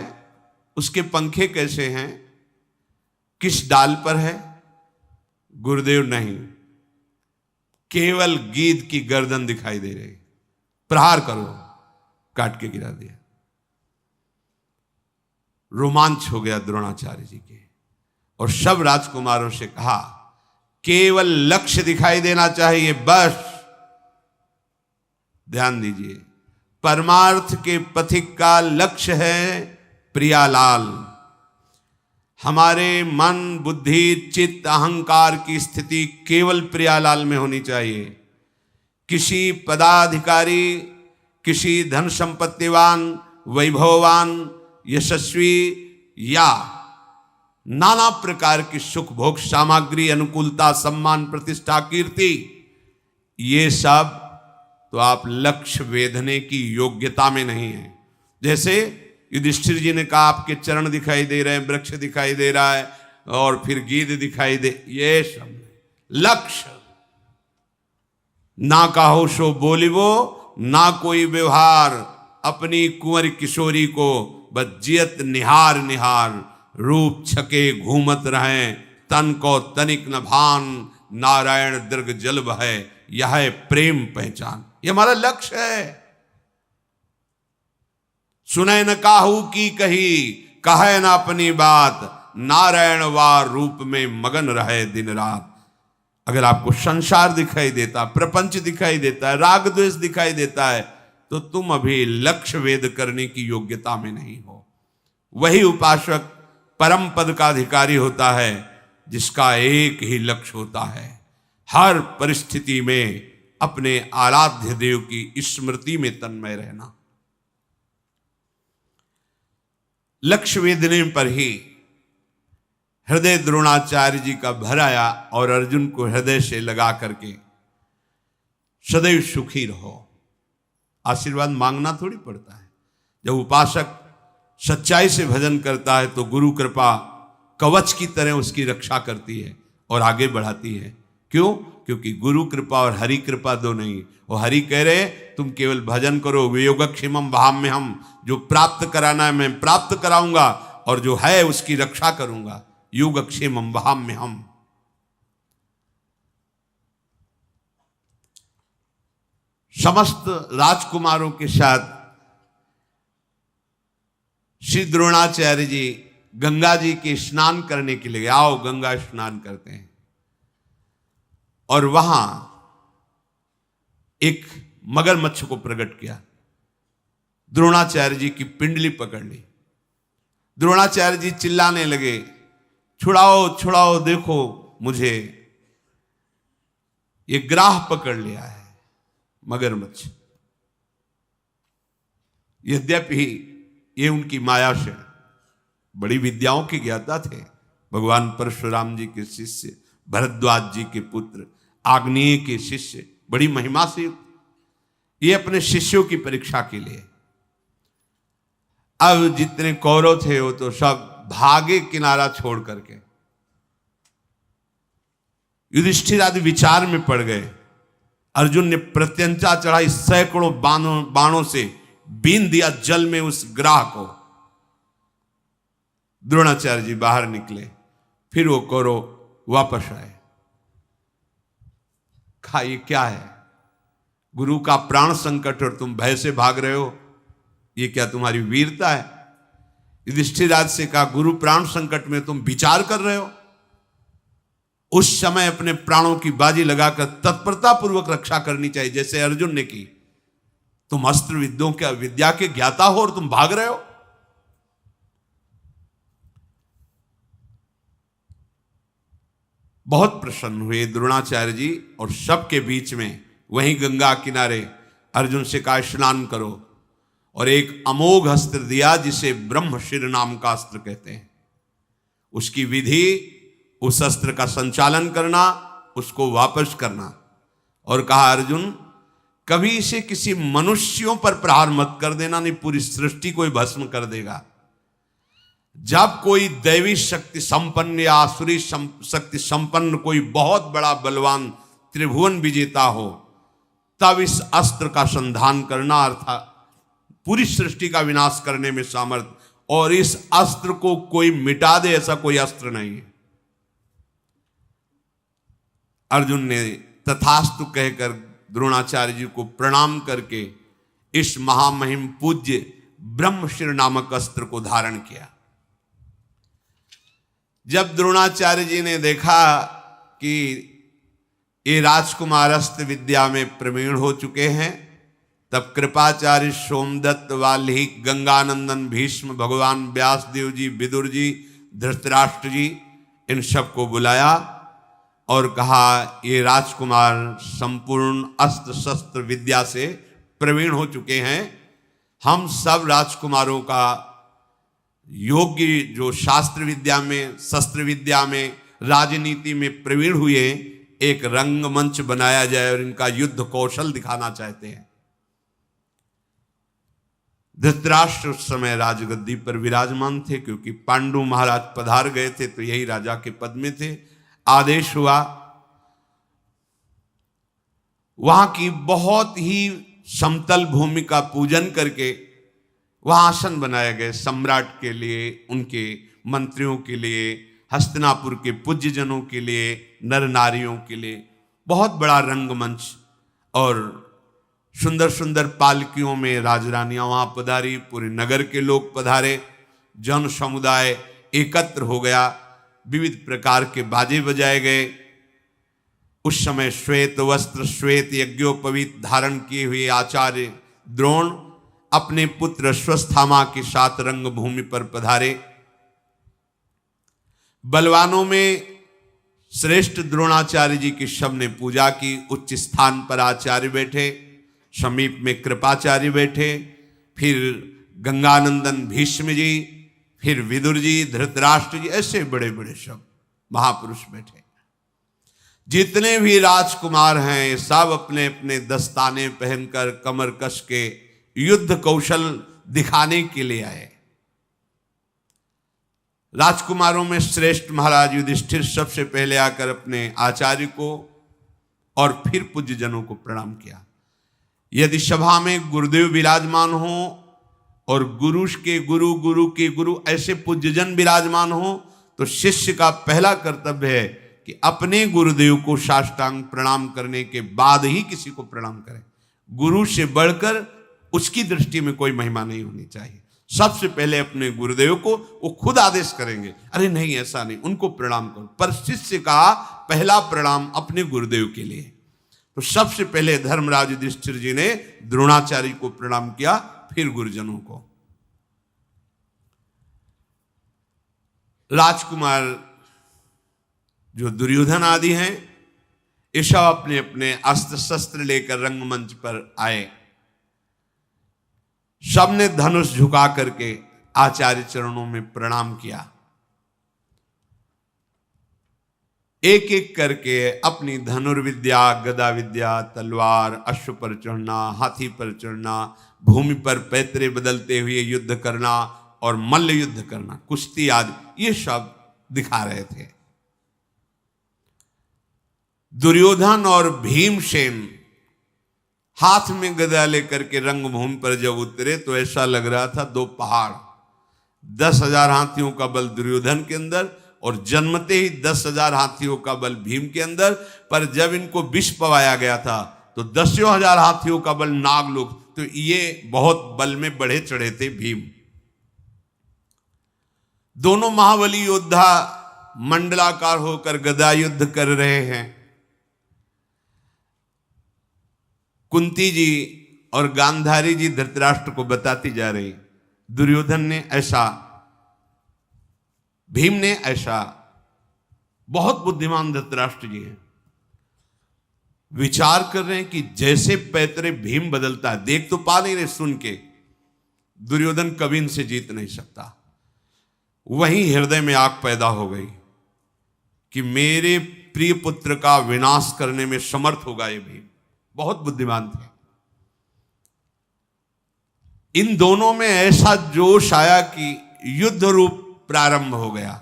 उसके पंखे कैसे हैं, किस डाल पर है? गुरुदेव नहीं, केवल गीध की गर्दन दिखाई दे रही। प्रहार करो, काट के गिरा दिया। रोमांच हो गया द्रोणाचार्य जी के, और सब राजकुमारों से कहा केवल लक्ष्य दिखाई देना चाहिए, बस। ध्यान दीजिए, परमार्थ के पथिक का लक्ष्य है प्रियालाल। हमारे मन, बुद्धि, चित्त, अहंकार की स्थिति केवल प्रियालाल में होनी चाहिए। किसी पदाधिकारी, किसी धन संपत्तिवान, वैभववान, यशस्वी या नाना प्रकार की सुख भोग सामग्री, अनुकूलता, सम्मान, प्रतिष्ठा, कीर्ति, ये सब तो आप लक्ष्य वेधने की योग्यता में नहीं है। जैसे युधिष्ठिर जी ने कहा आपके चरण दिखाई दे रहे हैं, वृक्ष दिखाई दे रहा है, और फिर गीध दिखाई दे, ये सब लक्ष्य ना कहो सो बोलिबो, ना कोई व्यवहार, अपनी कुंवर किशोरी को बज्जियत निहार निहार, रूप छके घूमत रहे, तन को तनिक न भान, नारायण दीर्घ जल बहे, यह है प्रेम पहचान। ये हमारा लक्ष्य है। सुने न काहू की कही, कहे न अपनी बात, नारायण वार रूप में मगन रहे दिन रात। अगर आपको संसार दिखाई देता, प्रपंच दिखाई देता है, राग द्वेष दिखाई देता है, तो तुम अभी लक्ष्य वेद करने की योग्यता में नहीं हो। वही उपासक परम पद का अधिकारी होता है जिसका एक ही लक्ष्य होता है, हर परिस्थिति में अपने आराध्य देव की स्मृति में तन्मय रहना। लक्ष्य वेदने पर ही हृदय द्रोणाचार्य जी का भर आया, और अर्जुन को हृदय से लगा करके सदैव सुखी रहो। आशीर्वाद मांगना थोड़ी पड़ता है। जब उपासक सच्चाई से भजन करता है तो गुरु कृपा कवच की तरह उसकी रक्षा करती है और आगे बढ़ाती है। क्यों? क्योंकि गुरु कृपा और हरि कृपा दो नहीं। वो हरि कह रहे तुम केवल भजन करो, योगक्षेमम वहाम्य हम, जो प्राप्त कराना है मैं प्राप्त कराऊंगा और जो है उसकी रक्षा करूंगा। योगक्षेमम वहाम्य हम। समस्त राजकुमारों के साथ श्री द्रोणाचार्य जी गंगा जी के स्नान करने के लिए, आओ गंगा स्नान करते हैं। और वहां एक मगरमच्छ को प्रकट किया, द्रोणाचार्य जी की पिंडली पकड़ ली। द्रोणाचार्य जी चिल्लाने लगे, छुड़ाओ छुड़ाओ, देखो मुझे ये ग्राह पकड़ लिया है मगरमच्छ। यद्यपि ये उनकी माया से बड़ी विद्याओं के ज्ञाता थे, भगवान परशुराम जी के शिष्य, भरद्वाज जी के पुत्र, आग्नेय के शिष्य, बड़ी महिमा से ये अपने शिष्यों की परीक्षा के लिए। अब जितने कौरव थे वो तो सब भागे किनारा छोड़ करके, युधिष्ठिर आदि विचार में पड़ गए। अर्जुन ने प्रत्यंचा चढ़ाई, सैकड़ों बाणों से बीन दिया जल में उस ग्राह को। द्रोणाचार्य जी बाहर निकले, फिर वो कौरव वापस आए। कहा ये क्या है, गुरु का प्राण संकट और तुम भय से भाग रहे हो, ये क्या तुम्हारी वीरता है? युधिष्ठिर राज से कहा, गुरु प्राण संकट में तुम विचार कर रहे हो? उस समय अपने प्राणों की बाजी लगाकर तत्परता पूर्वक रक्षा करनी चाहिए, जैसे अर्जुन ने की। तुम अस्त्र विद्या के ज्ञाता हो और तुम भाग रहे हो। बहुत प्रसन्न हुए द्रोणाचार्य जी और सबके बीच में वहीं गंगा किनारे अर्जुन से कहा स्नान करो, और एक अमोघ अस्त्र दिया जिसे ब्रह्मशिर नाम का अस्त्र कहते हैं। उसकी विधि, उस अस्त्र का संचालन करना, उसको वापस करना, और कहा अर्जुन कभी इसे किसी मनुष्यों पर प्रहार मत कर देना, नहीं पूरी सृष्टि को भस्म कर देगा। जब कोई दैवी शक्ति संपन्न या आसुरी शक्ति संपन्न कोई बहुत बड़ा बलवान त्रिभुवन विजेता हो, तब इस अस्त्र का संधान करना, अर्थात पूरी सृष्टि का विनाश करने में सामर्थ्य, और इस अस्त्र को कोई मिटा दे ऐसा कोई अस्त्र नहीं है। अर्जुन ने तथास्तु कहकर द्रोणाचार्य जी को प्रणाम करके इस महामहिम पूज्य ब्रह्मशिर नामक अस्त्र को धारण किया। जब द्रोणाचार्य जी ने देखा कि ये राजकुमार अस्त्र विद्या में प्रवीण हो चुके हैं, तब कृपाचार्य, सोमदत्त, वाल्मीकि, गंगानंदन, भीष्म, भगवान व्यासदेव जी, विदुर जी, धृतराष्ट्र जी, इन सबको बुलाया और कहा ये राजकुमार संपूर्ण अस्त्र शस्त्र विद्या से प्रवीण हो चुके हैं। हम सब राजकुमारों का योग्य जो शास्त्र विद्या में, शस्त्र विद्या में, राजनीति में प्रवीण हुए, एक रंगमंच बनाया जाए और इनका युद्ध कौशल दिखाना चाहते हैं। धृतराष्ट्र उस समय राजगद्दी पर विराजमान थे, क्योंकि पांडु महाराज पधार गए थे तो यही राजा के पद में थे। आदेश हुआ, वहां की बहुत ही समतल भूमि का पूजन करके वहां आसन बनाए गए सम्राट के लिए, उनके मंत्रियों के लिए, हस्तिनापुर के पूज्य जनों के लिए, नर नारियों के लिए बहुत बड़ा रंगमंच, और सुंदर सुंदर पालकियों में राजरानियां वहां पधारी, पूरे नगर के लोग पधारे, जन समुदाय एकत्र हो गया, विविध प्रकार के बाजे बजाए गए। उस समय श्वेत वस्त्र, श्वेत यज्ञोपवीत धारण किए हुए आचार्य द्रोण अपने पुत्र अश्वस्थामा के साथ रंगभूमि पर पधारे। बलवानों में श्रेष्ठ द्रोणाचार्य जी की सबने पूजा की। उच्च स्थान पर आचार्य बैठे, समीप में कृपाचार्य बैठे, फिर गंगानंदन भीष्म जी, फिर विदुर जी, धृतराष्ट्र जी, ऐसे बड़े बड़े सब महापुरुष बैठे। जितने भी राजकुमार हैं सब अपने अपने दस्ताने पहनकर कमर कस के युद्ध कौशल दिखाने के लिए आए। राजकुमारों में श्रेष्ठ महाराज युधिष्ठिर सबसे पहले आकर अपने आचार्य को और फिर पूज्य जनों को प्रणाम किया। यदि सभा में गुरुदेव विराजमान हो और गुरु के गुरु, गुरु के गुरु ऐसे पूज्यजन विराजमान हो, तो शिष्य का पहला कर्तव्य है कि अपने गुरुदेव को साष्टांग प्रणाम करने के बाद ही किसी को प्रणाम करें। गुरु से बढ़कर उसकी दृष्टि में कोई महिमा नहीं होनी चाहिए। सबसे पहले अपने गुरुदेव को वो खुद आदेश करेंगे, अरे नहीं ऐसा नहीं, उनको प्रणाम करो। पर शिष्य का पहला प्रणाम अपने गुरुदेव के लिए। तो सबसे पहले धर्मराज युधिष्ठिर जी ने द्रोणाचार्य को प्रणाम किया, फिर गुरुजनों को। राजकुमार जो दुर्योधन आदि हैं, ये सब अपने अपने अस्त्र शस्त्र लेकर रंगमंच पर आए। सबने धनुष झुका करके आचार्य चरणों में प्रणाम किया। एक एक करके अपनी धनुर्विद्या, गदा विद्या, तलवार, अश्व पर चढ़ना, हाथी पर चढ़ना, भूमि पर पैतरे बदलते हुए युद्ध करना और मल्ल युद्ध करना, कुश्ती आदि, ये सब दिखा रहे थे। दुर्योधन और भीमसेन हाथ में गदा लेकर के रंगभूमि पर जब उतरे तो ऐसा लग रहा था दो पहाड़। 10,000 हाथियों का बल दुर्योधन के अंदर और जन्मते ही 10,000 हाथियों का बल भीम के अंदर। पर जब इनको विष पवाया गया था तो 10,000 हाथियों का बल नागलोक, तो ये बहुत बल में बढ़े चढ़े थे भीम। दोनों महाबली योद्धा मंडलाकार होकर गदा युद्ध कर रहे हैं। कुंती जी और गांधारी जी धृतराष्ट्र को बताती जा रही, दुर्योधन ने ऐसा, भीम ने ऐसा। बहुत बुद्धिमान धृतराष्ट्र जी हैं। विचार कर रहे हैं कि जैसे पैतरे भीम बदलता है, देख तो पा नहीं रहे, सुन के दुर्योधन कभी इनसे जीत नहीं सकता। वहीं हृदय में आग पैदा हो गई कि मेरे प्रिय पुत्र का विनाश करने में समर्थ होगा ये भीम। बहुत बुद्धिमान थे। इन दोनों में ऐसा जोश आया कि युद्ध रूप प्रारंभ हो गया।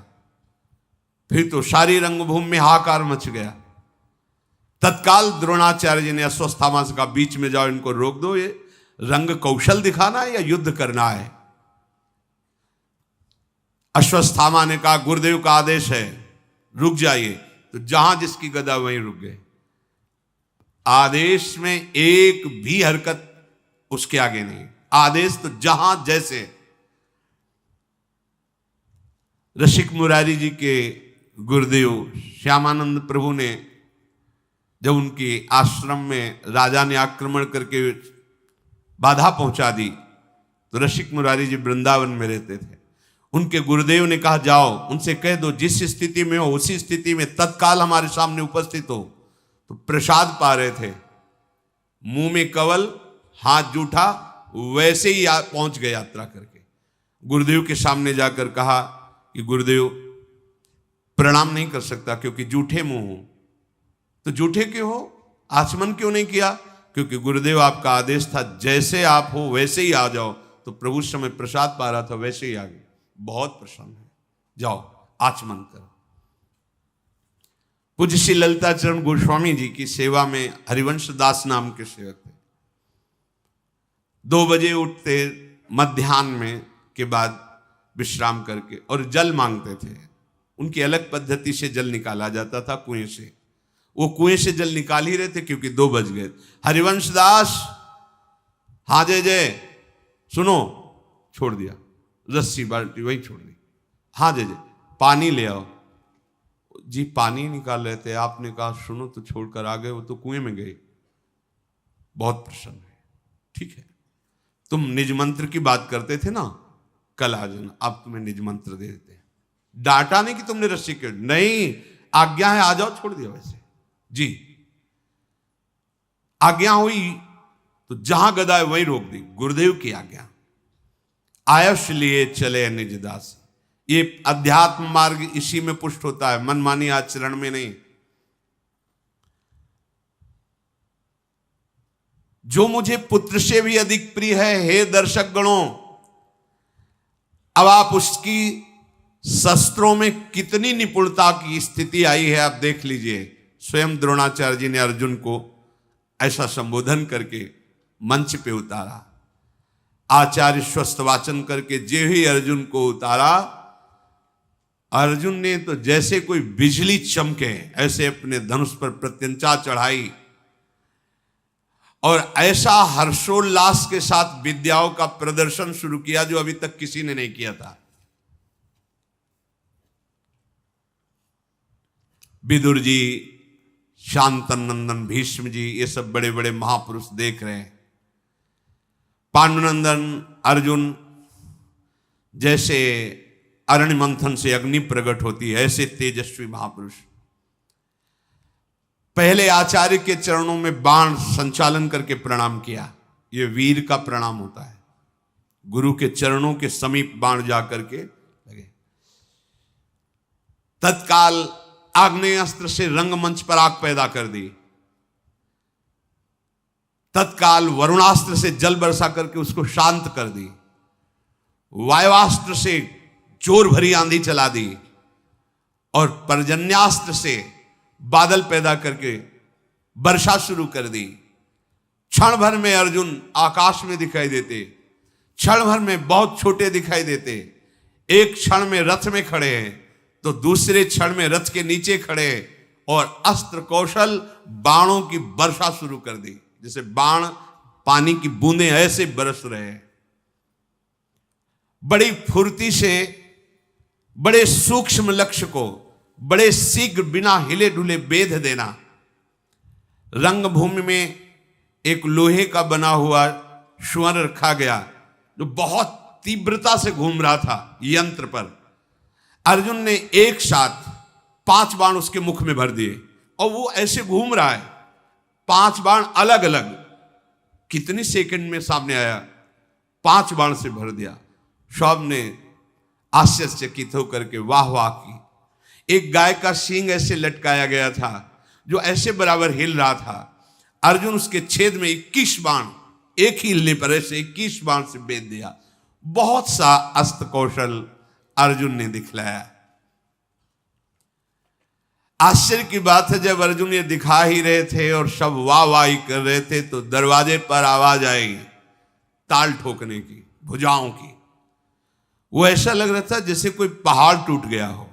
फिर तो सारी रंगभूमि में हाहाकार मच गया। तत्काल द्रोणाचार्य जी ने अश्वत्थामा से कहा, बीच में जाओ, इनको रोक दो, ये रंग कौशल दिखाना है या युद्ध करना है। अश्वत्थामा ने कहा, गुरुदेव का आदेश है, रुक जाइए। तो जहां जिसकी गदा वहीं रुक गए। आदेश में एक भी हरकत उसके आगे नहीं। आदेश तो जहां जैसे। रसिक मुरारी जी के गुरुदेव श्यामानंद प्रभु ने जब उनके आश्रम में राजा ने आक्रमण करके बाधा पहुंचा दी, तो रसिक मुरारी जी वृंदावन में रहते थे। उनके गुरुदेव ने कहा, जाओ उनसे कह दो जिस स्थिति में हो उसी स्थिति में तत्काल हमारे सामने उपस्थित हो। तो प्रसाद पा रहे थे, मुंह में कवल, हाथ जूठा, वैसे ही पहुंच गए यात्रा करके। गुरुदेव के सामने जाकर कहा कि गुरुदेव प्रणाम नहीं कर सकता क्योंकि जूठे मुंह हो। तो जूठे क्यों हो, आचमन क्यों नहीं किया? क्योंकि गुरुदेव आपका आदेश था जैसे आप हो वैसे ही आ जाओ। तो प्रभु समय प्रसाद पा रहा था, वैसे ही आ गए। बहुत प्रसन्न है, जाओ आचमन करो। पूज्य श्री ललिताचरण गोस्वामी जी की सेवा में हरिवंश दास नाम के सेवक थे। 2 बजे उठते, मध्याह्न में के बाद विश्राम करके, और जल मांगते थे। उनकी अलग पद्धति से जल निकाला जाता था कुएं से। वो कुएं से जल निकाल ही रहे थे क्योंकि 2 बज गए। हरिवंश दास, हाँ जय जय, सुनो, छोड़ दिया, रस्सी बाल्टी वही छोड़ दी। हाँ जय जय, पानी ले आओ। जी पानी निकाल रहे थे, आपने कहा सुनो तो छोड़कर आ गए, वो तो कुएं में गए। बहुत प्रसन्न है, ठीक है। तुम निज मंत्र की बात करते थे ना, कल आ जाना, अब तुम्हें निज मंत्र दे देते हैं। डांटा नहीं कि तुमने रस्सी क्यों, नहीं, आज्ञा है, आ जाओ, छोड़ दिया वैसे जी। आज्ञा हुई तो जहां गदा है वहीं रोक दी, गुरुदेव की आज्ञा। आयुष लिए चले निज दास। ये अध्यात्म मार्ग इसी में पुष्ट होता है, मनमानी आचरण में नहीं। जो मुझे पुत्र से भी अधिक प्रिय है, हे दर्शक गणों, अब आप उसकी शस्त्रों में कितनी निपुणता की स्थिति आई है आप देख लीजिए। स्वयं द्रोणाचार्य जी ने अर्जुन को ऐसा संबोधन करके मंच पे उतारा। आचार्य स्वस्थ वाचन करके जे ही अर्जुन को उतारा, अर्जुन ने तो जैसे कोई बिजली चमके ऐसे अपने धनुष पर प्रत्यंचा चढ़ाई और ऐसा हर्षोल्लास के साथ विद्याओं का प्रदर्शन शुरू किया जो अभी तक किसी ने नहीं किया था। विदुर जी, शांतनंदन, भीष्म जी, ये सब बड़े बड़े महापुरुष देख रहे हैं। पांडुनंदन अर्जुन जैसे अरण्य मंथन से अग्नि प्रकट होती है ऐसे तेजस्वी महापुरुष पहले आचार्य के चरणों में बाण संचालन करके प्रणाम किया। यह वीर का प्रणाम होता है, गुरु के चरणों के समीप बाण जाकर के लगे। तत्काल आग्नेय अस्त्र से रंगमंच पर आग पैदा कर दी। तत्काल वरुणास्त्र से जल बरसा करके उसको शांत कर दी। वायुवास्त्र से जोर भरी आंधी चला दी और पर्जन्यास्त्र से बादल पैदा करके वर्षा शुरू कर दी। क्षण भर में अर्जुन आकाश में दिखाई देते, क्षण भर में बहुत छोटे दिखाई देते। एक क्षण में रथ में खड़े हैं तो दूसरे क्षण में रथ के नीचे खड़े और अस्त्र कौशल बाणों की वर्षा शुरू कर दी, जैसे बाण पानी की बूंदें ऐसे बरस रहे हैं। बड़ी फुर्ती से बड़े सूक्ष्म लक्ष्य को बड़े शीघ्र बिना हिले डुले बेध देना। रंगभूमि में एक लोहे का बना हुआ स्वर्ण रखा गया जो बहुत तीव्रता से घूम रहा था यंत्र पर। अर्जुन ने एक साथ 5 बाण उसके मुख में भर दिए और वो ऐसे घूम रहा है। 5 बाण अलग अलग कितनी सेकंड में सामने आया, 5 बाण से भर दिया। सब ने आश्चर्यचकित होकर के वाह वाह की। एक गाय का सींग ऐसे लटकाया गया था जो ऐसे बराबर हिल रहा था। अर्जुन उसके छेद में 21 बाण एक ही हिलने पर ऐसे 21 बाण से बेच दिया। बहुत सा अस्त्र कौशल अर्जुन ने दिखलाया। आश्चर्य की बात है, जब अर्जुन ये दिखा ही रहे थे और सब वाह वाही कर रहे थे तो दरवाजे पर आवाज आई ताल ठोकने की, भुजाओं की। वो ऐसा लग रहा था जैसे कोई पहाड़ टूट गया हो।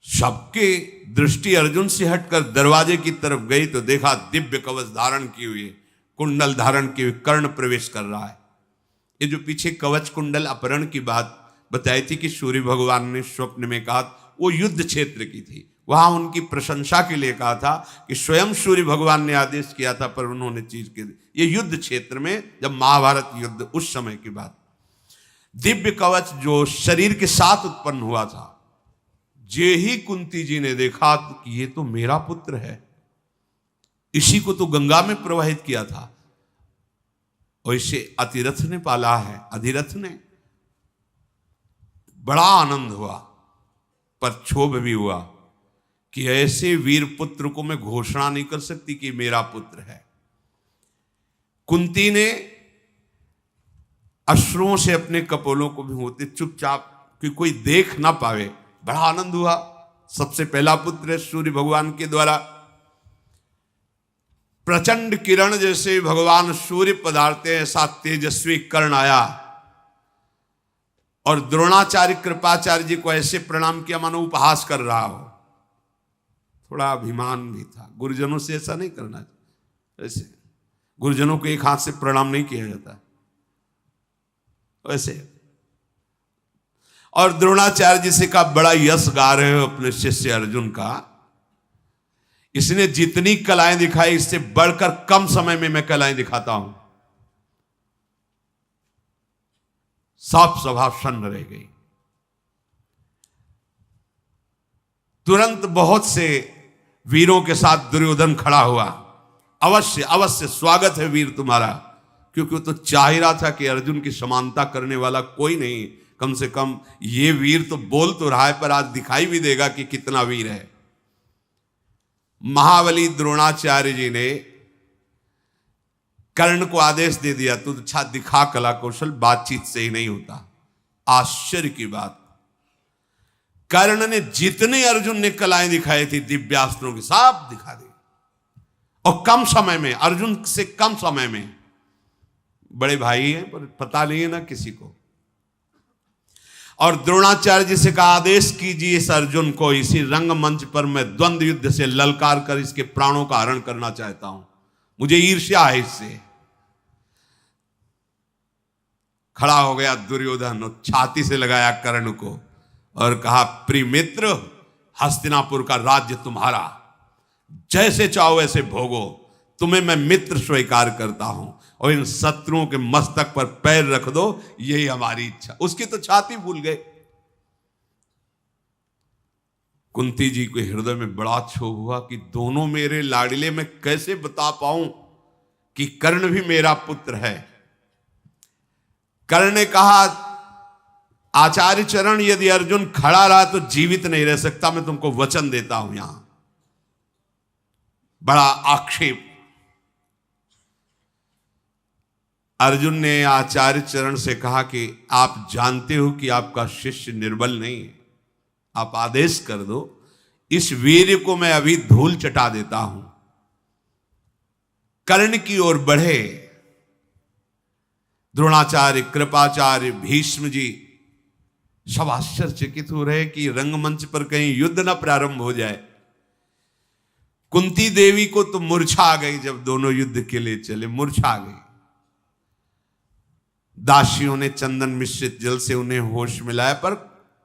सबके दृष्टि अर्जुन से हटकर दरवाजे की तरफ गई तो देखा दिव्य कवच धारण की हुई, कुंडल धारण की हुई, कर्ण प्रवेश कर रहा है। ये जो पीछे कवच कुंडल अपहरण की बात बताई थी कि सूर्य भगवान ने स्वप्न में कहा, वो युद्ध क्षेत्र की थी। वहां उनकी प्रशंसा के लिए कहा था कि स्वयं सूर्य भगवान ने आदेश किया था पर उन्होंने चीज की। ये युद्ध क्षेत्र में जब महाभारत युद्ध उस समय की बात, दिव्य कवच जो शरीर के साथ उत्पन्न हुआ था, जे ही कुंती जी ने देखा कि ये तो मेरा पुत्र है, इसी को तो गंगा में प्रवाहित किया था और इसे अतिरथ ने पाला है। अधिरथ ने बड़ा आनंद हुआ पर क्षोभ भी हुआ कि ऐसे वीर पुत्र को मैं घोषणा नहीं कर सकती कि मेरा पुत्र है। कुंती ने अश्रुओं से अपने कपोलों को भी होते चुपचाप कि कोई देख ना पावे। बड़ा आनंद हुआ, सबसे पहला पुत्र है सूर्य भगवान के द्वारा। प्रचंड किरण जैसे भगवान सूर्य पधारते ऐसा तेजस्वी कर्ण आया और द्रोणाचार्य कृपाचार्य जी को ऐसे प्रणाम किया मानो उपहास कर रहा हो। थोड़ा अभिमान भी था। गुरुजनों से ऐसा नहीं करना चाहिए। ऐसे गुरुजनों को एक हाथ से प्रणाम नहीं किया जाता वैसे। और द्रोणाचार्य जी से का बड़ा यश गा रहे हो अपने शिष्य अर्जुन का, इसने जितनी कलाएं दिखाई इससे बढ़कर कम समय में मैं कलाएं दिखाता हूं। सब सभा सन्न रह गई। तुरंत बहुत से वीरों के साथ दुर्योधन खड़ा हुआ। अवश्य अवश्य स्वागत है वीर तुम्हारा, क्योंकि वो तो चाह ही रहा था कि अर्जुन की समानता करने वाला कोई नहीं, कम से कम ये वीर तो बोल तो रहा है पर आज दिखाई भी देगा कि कितना वीर है। महाबली द्रोणाचार्य जी ने कर्ण को आदेश दे दिया, तू अच्छा दिखा कला कौशल, बातचीत से ही नहीं होता। आश्चर्य की बात, कर्ण ने जितने अर्जुन ने कलाएं दिखाई थी दिव्यास्त्रों की सब दिखा दी, और कम समय में, अर्जुन से कम समय में। बड़े भाई हैं पर पता नहीं है ना किसी को। और द्रोणाचार्य जी से कहा आदेश कीजिए इस अर्जुन को, इसी रंगमंच पर मैं द्वंद्व युद्ध से ललकार कर इसके प्राणों का हरण करना चाहता हूं, मुझे ईर्ष्या है इससे। खड़ा हो गया दुर्योधन और छाती से लगाया कर्ण को और कहा प्रिय मित्र, हस्तिनापुर का राज्य तुम्हारा, जैसे चाहो वैसे भोगो, तुम्हें मैं मित्र स्वीकार करता हूं, और इन शत्रुओं के मस्तक पर पैर रख दो, यही हमारी इच्छा। उसकी तो छाती फूल गई। कुंती जी के हृदय में बड़ा क्षोभ हुआ कि दोनों मेरे लाडले, मैं कैसे बता पाऊं कि कर्ण भी मेरा पुत्र है। कर्ण ने कहा आचार्य चरण, यदि अर्जुन खड़ा रहा तो जीवित नहीं रह सकता, मैं तुमको वचन देता हूं। यहां बड़ा आक्षेप। अर्जुन ने आचार्य चरण से कहा कि आप जानते हो कि आपका शिष्य निर्बल नहीं है, आप आदेश कर दो, इस वीर को मैं अभी धूल चटा देता हूं। कर्ण की ओर बढ़े द्रोणाचार्य, कृपाचार्य, भीष्म जी सब आश्चर्यचकित हो रहे कि रंगमंच पर कहीं युद्ध न प्रारंभ हो जाए। कुंती देवी को तो मूर्छा आ गई, जब दोनों युद्ध के लिए चले मूर्छा आ गई। दासियों ने चंदन मिश्रित जल से उन्हें होश मिलाया, पर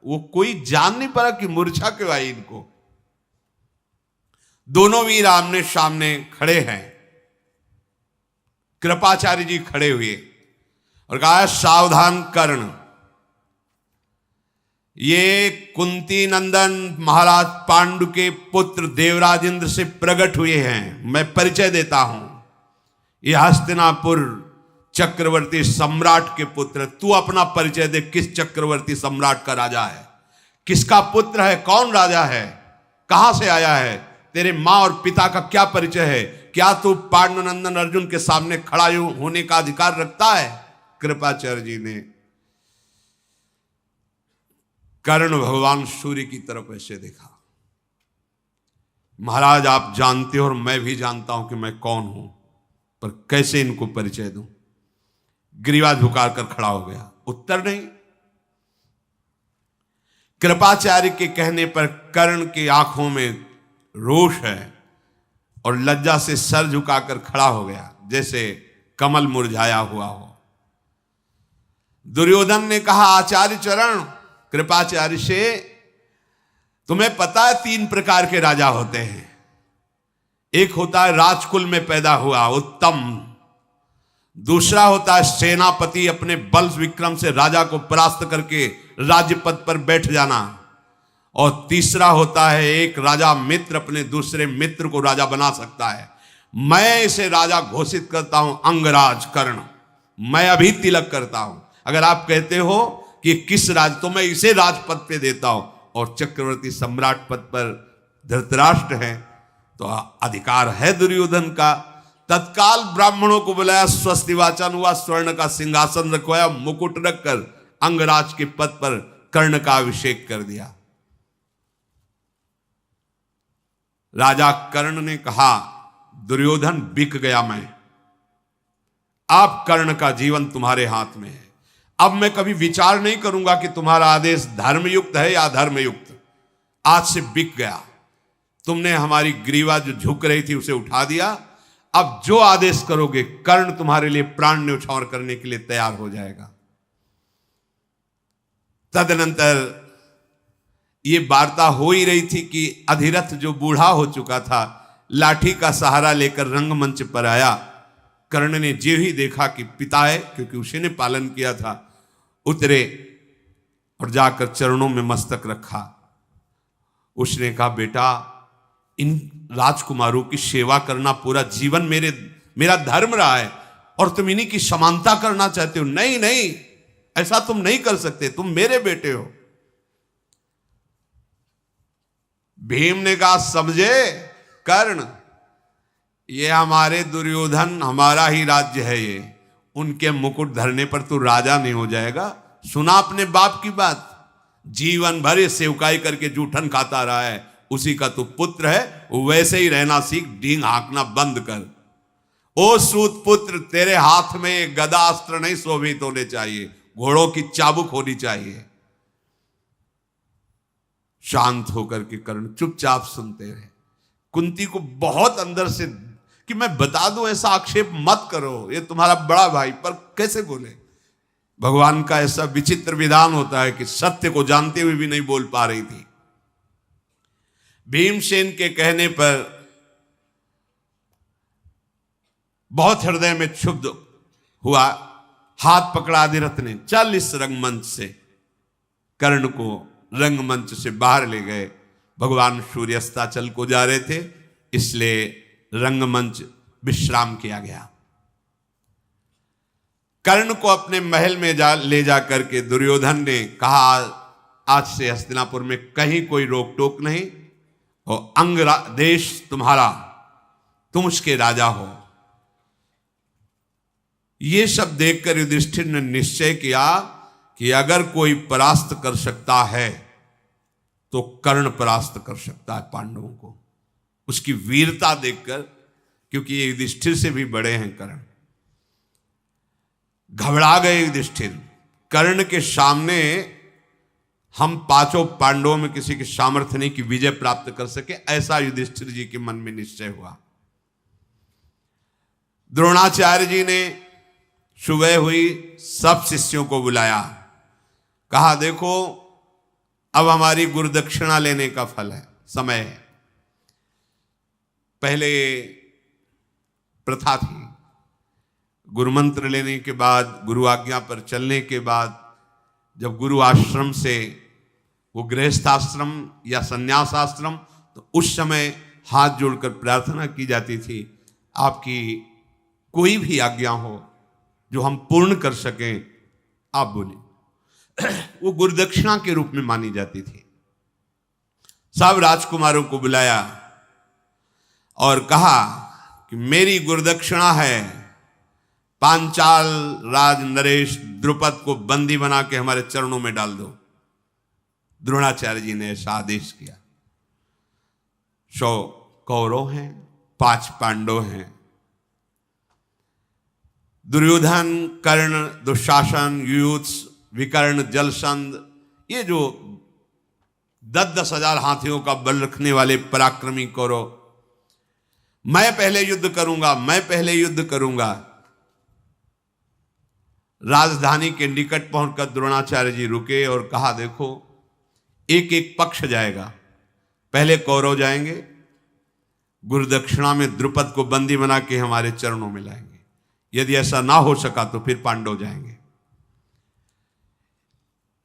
वो कोई जान नहीं पाया कि मूर्छा क्यों आई इनको। दोनों वीर आमने सामने खड़े हैं। कृपाचार्य जी खड़े हुए और कहा सावधान कर्ण, ये कुंती नंदन महाराज पांडु के पुत्र देवराज इंद्र से प्रकट हुए हैं। मैं परिचय देता हूं, ये हस्तिनापुर चक्रवर्ती सम्राट के पुत्र। तू अपना परिचय दे, किस चक्रवर्ती सम्राट का राजा है, किसका पुत्र है, कौन राजा है, कहां से आया है, तेरे मां और पिता का क्या परिचय है, क्या तू पांडुनंदन अर्जुन के सामने खड़ा होने का अधिकार रखता है। कृपाचार्य जी ने कर्ण भगवान सूर्य की तरफ ऐसे देखा, महाराज आप जानते हो और मैं भी जानता हूं कि मैं कौन हूं, पर कैसे इनको परिचय दूं। ग्रीवा झुका कर खड़ा हो गया, उत्तर नहीं। कृपाचार्य के कहने पर कर्ण की आंखों में रोष है और लज्जा से सर झुकाकर खड़ा हो गया, जैसे कमल मुरझाया हुआ हो। दुर्योधन ने कहा आचार्य चरण, कृपाचार्य से, तुम्हें पता है 3 प्रकार के राजा होते हैं। एक होता है राजकुल में पैदा हुआ उत्तम, दूसरा होता है सेनापति, अपने बल विक्रम से राजा को परास्त करके राज्य पद पर बैठ जाना, और तीसरा होता है एक राजा मित्र अपने दूसरे मित्र को राजा बना सकता है। मैं इसे राजा घोषित करता हूं अंगराज कर्ण, मैं अभी तिलक करता हूं। अगर आप कहते हो कि किस राज, तो मैं इसे राजपद पे देता हूं, और चक्रवर्ती सम्राट पद पर धृतराष्ट्र है, तो अधिकार है दुर्योधन का। तत्काल ब्राह्मणों को बुलाया, स्वस्ति वाचन हुआ, स्वर्ण का सिंहासन रखवाया, मुकुट रखकर अंगराज के पद पर कर्ण का अभिषेक कर दिया। राजा कर्ण ने कहा दुर्योधन बिक गया मैं, अब कर्ण का जीवन तुम्हारे हाथ में है। अब मैं कभी विचार नहीं करूंगा कि तुम्हारा आदेश धर्मयुक्त है या अधर्मयुक्त, आज से बिक गया। तुमने हमारी ग्रीवा जो झुक रही थी उसे उठा दिया, अब जो आदेश करोगे कर्ण तुम्हारे लिए प्राण न्यौछावर करने के लिए तैयार हो जाएगा। तदनंतर ये वार्ता हो ही रही थी कि अधिरथ जो बूढ़ा हो चुका था लाठी का सहारा लेकर रंगमंच पर आया। कर्ण ने जो ही देखा कि पिता है, क्योंकि उसी ने पालन किया था, उतरे और जाकर चरणों में मस्तक रखा। उसने कहा बेटा, इन राजकुमारों की सेवा करना पूरा जीवन मेरा धर्म रहा है, और तुम इन्हीं की समानता करना चाहते हो। नहीं नहीं, ऐसा तुम नहीं कर सकते, तुम मेरे बेटे हो। भीम ने कहा समझे कर्ण, ये हमारे दुर्योधन, हमारा ही राज्य है ये, उनके मुकुट धरने पर तू राजा नहीं हो जाएगा। सुना अपने बाप की बात, जीवन भर ये सेवकाई करके जूठन खाता रहा है, उसी का तू पुत्र है, वैसे ही रहना सीख, डींग हाँकना बंद कर। ओ सूत पुत्र, तेरे हाथ में गदास्त्र नहीं शोभित होने चाहिए, घोड़ों की चाबुक होनी चाहिए। शांत होकर के कर्ण चुपचाप सुनते रहे। कुंती को बहुत अंदर से कि मैं बता दूं, ऐसा आक्षेप मत करो, ये तुम्हारा बड़ा भाई, पर कैसे बोले। भगवान का ऐसा विचित्र विधान होता है कि सत्य को जानते हुए भी नहीं बोल पा रही थी। भीमसेन के कहने पर बहुत हृदय में क्षुब्ध हुआ, हाथ पकड़ा अधिरथ ने, चल इस रंगमंच से। कर्ण को रंगमंच से बाहर ले गए। भगवान सूर्यास्ताचल को जा रहे थे, इसलिए रंगमंच विश्राम किया गया। कर्ण को अपने महल में ले जा करके दुर्योधन ने कहा, आज से हस्तिनापुर में कहीं कोई रोक टोक नहीं, और अंग देश तुम्हारा, तुम उसके राजा हो। ये सब देखकर युधिष्ठिर ने निश्चय किया कि अगर कोई परास्त कर सकता है तो कर्ण परास्त कर सकता है पांडवों को। उसकी वीरता देखकर, क्योंकि ये युधिष्ठिर से भी बड़े हैं कर्ण। घबरा गए युधिष्ठिर, कर्ण के सामने हम पांचों पांडवों में किसी की सामर्थ्य नहीं कि विजय प्राप्त कर सके, ऐसा युधिष्ठिर जी के मन में निश्चय हुआ। द्रोणाचार्य जी ने सुबह हुई, सब शिष्यों को बुलाया, कहा देखो अब हमारी गुरुदक्षिणा लेने का फल है, समय है। पहले प्रथा थी, गुरु मंत्र लेने के बाद, गुरु आज्ञा पर चलने के बाद, जब गुरु आश्रम से वो गृहस्थाश्रम या संन्यासाश्रम, तो उस समय हाथ जोड़कर प्रार्थना की जाती थी, आपकी कोई भी आज्ञा हो जो हम पूर्ण कर सकें, आप बोले। वो गुरुदक्षिणा के रूप में मानी जाती थी। सब राजकुमारों को बुलाया और कहा कि मेरी गुरुदक्षिणा है, पांचाल राज नरेश द्रुपद को बंदी बना के हमारे चरणों में डाल दो। द्रोणाचार्य जी ने ऐसा आदेश किया। 100 कौरव हैं, 5 पांडव हैं। दुर्योधन, कर्ण, दुशासन, युयुत्स, विकर्ण, जलसंध, ये जो 10-10 हजार हाथियों का बल रखने वाले पराक्रमी कौरव, मैं पहले युद्ध करूंगा, मैं पहले युद्ध करूंगा। राजधानी के निकट पहुंचकर द्रोणाचार्य जी रुके और कहा देखो, एक एक पक्ष जाएगा, पहले कौरव जाएंगे, गुरुदक्षिणा में द्रुपद को बंदी बना के हमारे चरणों में लाएंगे। यदि ऐसा ना हो सका तो फिर पांडव जाएंगे।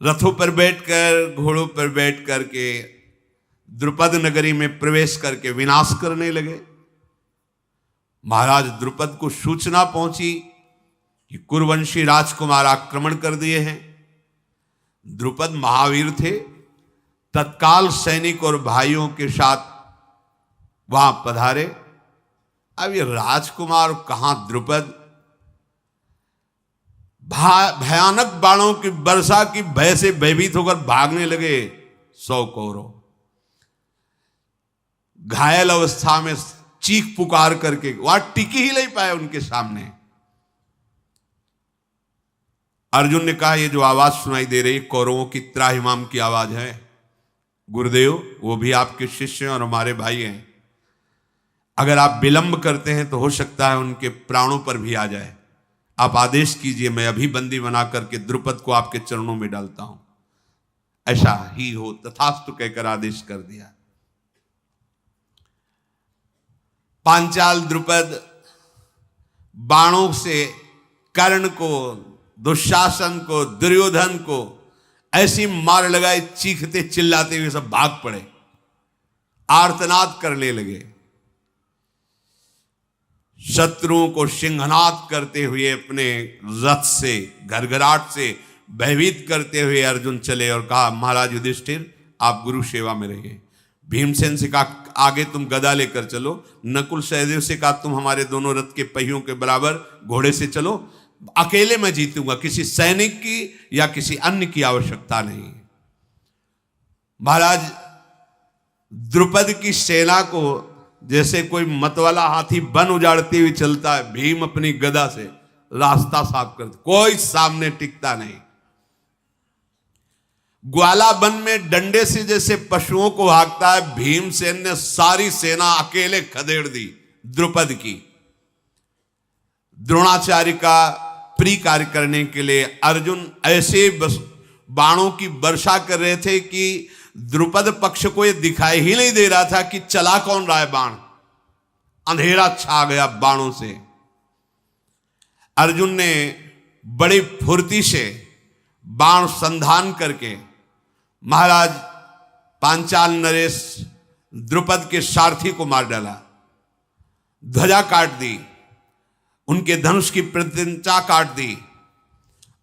रथों पर बैठकर, घोड़ों पर बैठ करके द्रुपद नगरी में प्रवेश करके विनाश करने लगे। महाराज द्रुपद को सूचना पहुंची कि कुरुवंशी राजकुमार आक्रमण कर दिए हैं। द्रुपद महावीर थे, तत्काल सैनिक और भाइयों के साथ वहां पधारे। अब ये राजकुमार कहां द्रुपद, भयानक बाणों की वर्षा की भय से भयभीत होकर भागने लगे 100 कौरव। घायल अवस्था में चीख पुकार करके वहां टिकी ही नहीं पाए उनके सामने। अर्जुन ने कहा, ये जो आवाज सुनाई दे रही कौरवों की त्राहिमाम की आवाज है। गुरुदेव, वो भी आपके शिष्य हैं और हमारे भाई हैं, अगर आप विलंब करते हैं तो हो सकता है उनके प्राणों पर भी आ जाए। आप आदेश कीजिए, मैं अभी बंदी बना करके द्रुपद को आपके चरणों में डालता हूं। ऐसा ही हो, तथास्तु कहकर आदेश कर दिया। पांचाल द्रुपद बाणों से कर्ण को, दुशासन को, दुर्योधन को ऐसी मार लगाए, चीखते चिल्लाते हुए सब भाग पड़े, आर्तनाद करने लगे। शत्रुओं को सिंहनाद करते हुए अपने रथ से, घरघराट से भयभीत करते हुए अर्जुन चले और कहा, महाराज युधिष्ठिर, आप गुरु सेवा में रहिए। भीमसेन से कहा, आगे तुम गदा लेकर चलो। नकुल सहदेव से कहा, तुम हमारे दोनों रथ के पहियों के बराबर घोड़े से चलो, अकेले मैं जीतूंगा, किसी सैनिक की या किसी अन्य की आवश्यकता नहीं। महाराज द्रुपद की सेना को जैसे कोई मतवाला हाथी वन उजाड़ते हुए चलता है, भीम अपनी गदा से रास्ता साफ करते, कोई सामने टिकता नहीं। ग्वाला वन में डंडे से जैसे पशुओं को भागता है, भीमसेन ने सारी सेना अकेले खदेड़ दी द्रुपद की। द्रोणाचार्य का प्री कार्य करने के लिए अर्जुन ऐसे बाणों की वर्षा कर रहे थे कि द्रुपद पक्ष को यह दिखाई ही नहीं दे रहा था कि चला कौन रहा है बाण। अंधेरा छा गया बाणों से। अर्जुन ने बड़ी फुर्ती से बाण संधान करके महाराज पांचाल नरेश द्रुपद के सारथी को मार डाला, ध्वजा काट दी, उनके धनुष की प्रतिंचा काट दी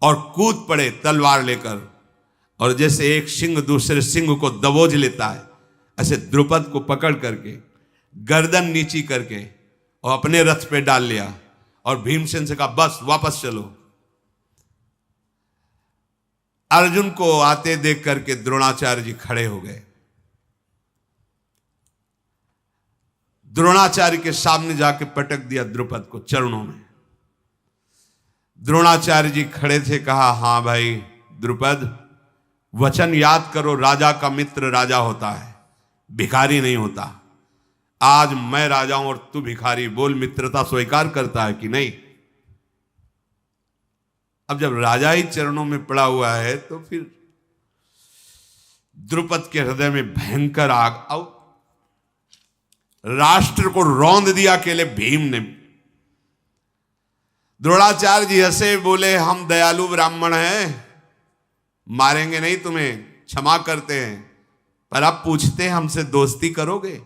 और कूद पड़े तलवार लेकर। और जैसे एक सिंह दूसरे सिंह को दबोच लेता है, ऐसे द्रुपद को पकड़ करके गर्दन नीची करके और अपने रथ पे डाल लिया और भीमसेन से कहा बस वापस चलो। अर्जुन को आते देख करके द्रोणाचार्य जी खड़े हो गए। द्रोणाचार्य के सामने जाके पटक दिया द्रुपद को चरणों में। द्रोणाचार्य जी खड़े थे, कहा हां भाई द्रुपद, वचन याद करो, राजा का मित्र राजा होता है, भिखारी नहीं होता। आज मैं राजा हूं और तू भिखारी, बोल मित्रता स्वीकार करता है कि नहीं? अब जब राजा ही चरणों में पड़ा हुआ है तो फिर द्रुपद के हृदय में भयंकर आग, अब राष्ट्र को रौंद दिया अकेले भीम ने। द्रोणाचार्य जी हंसे, बोले हम दयालु ब्राह्मण हैं, मारेंगे नहीं तुम्हें, क्षमा करते हैं, पर अब पूछते हमसे दोस्ती करोगे?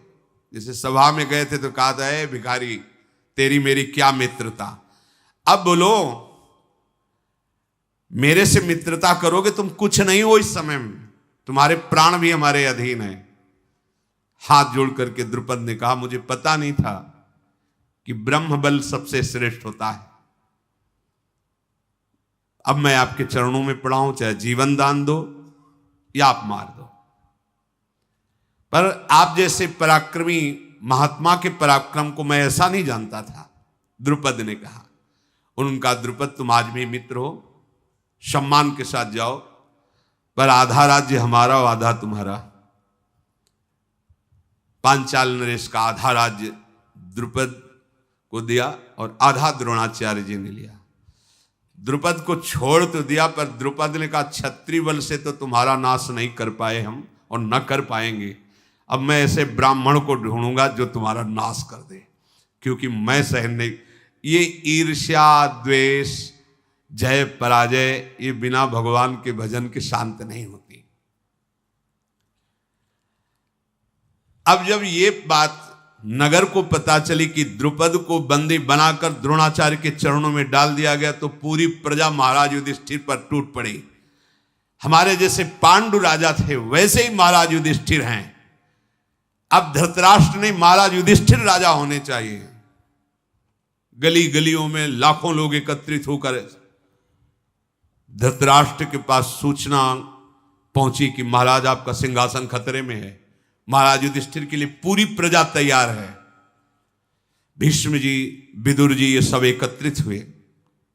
जैसे सभा में गए थे तो कहा था ए भिखारी तेरी मेरी क्या मित्रता, अब बोलो मेरे से मित्रता करोगे? तुम कुछ नहीं हो इस समय में, तुम्हारे प्राण भी हमारे अधीन है। हाथ जोड़ करके द्रुपद ने कहा मुझे पता नहीं था कि ब्रह्म बल सबसे श्रेष्ठ होता है। अब मैं आपके चरणों में पड़ा हूं, चाहे जीवन दान दो या आप मार दो, पर आप जैसे पराक्रमी महात्मा के पराक्रम को मैं ऐसा नहीं जानता था। द्रुपद ने कहा। उनका द्रुपद तुम आज भी मित्र हो, सम्मान के साथ जाओ, पर आधा राज्य हमारा और आधा तुम्हारा। पांचाल नरेश का आधा राज्य द्रुपद को दिया और आधा द्रोणाचार्य जी ने लिया। द्रुपद को छोड़ तो दिया, पर द्रुपद ने कहा क्षत्रिय बल से तो तुम्हारा नाश नहीं कर पाए हम और न कर पाएंगे। अब मैं ऐसे ब्राह्मण को ढूंढूंगा जो तुम्हारा नाश कर दे, क्योंकि मैं सहन नहीं। ये ईर्ष्या द्वेष जय पराजय ये बिना भगवान के भजन के शांत नहीं होती। अब जब ये बात नगर को पता चली कि द्रुपद को बंदी बनाकर द्रोणाचार्य के चरणों में डाल दिया गया, तो पूरी प्रजा महाराज युधिष्ठिर पर टूट पड़ी। हमारे जैसे पांडु राजा थे वैसे ही महाराज युधिष्ठिर हैं। अब धृतराष्ट्र नहीं, महाराज युधिष्ठिर राजा होने चाहिए। गली गलियों में लाखों लोग एकत्रित होकर धृतराष्ट्र के पास सूचना पहुंची कि महाराज आपका सिंहासन खतरे में है। महाराज युधिष्ठिर के लिए पूरी प्रजा तैयार है। भीष्म जी, विदुर जी ये सब एकत्रित हुए।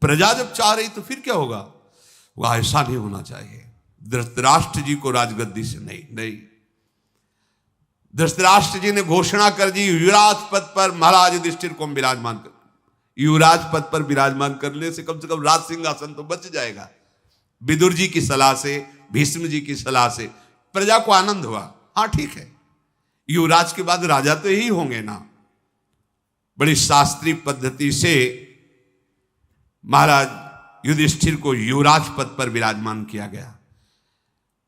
प्रजा जब चाह रही तो फिर क्या होगा? वह ऐसा नहीं होना चाहिए। धृतराष्ट्र जी को राजगद्दी से नहीं। धृतराष्ट्र जी ने घोषणा कर दी युवराज पद पर महाराज युधिष्ठिर को विराजमान कर। युवराज पद पर विराजमान करने से कम राज सिंहासन तो बच जाएगा। विदुर जी की सलाह से, भीष्म जी की सलाह से प्रजा को आनंद हुआ। हाँ ठीक है, युवराज के बाद राजा तो यही होंगे ना। बड़ी शास्त्रीय पद्धति से महाराज युधिष्ठिर को युवराज पद पर विराजमान किया गया।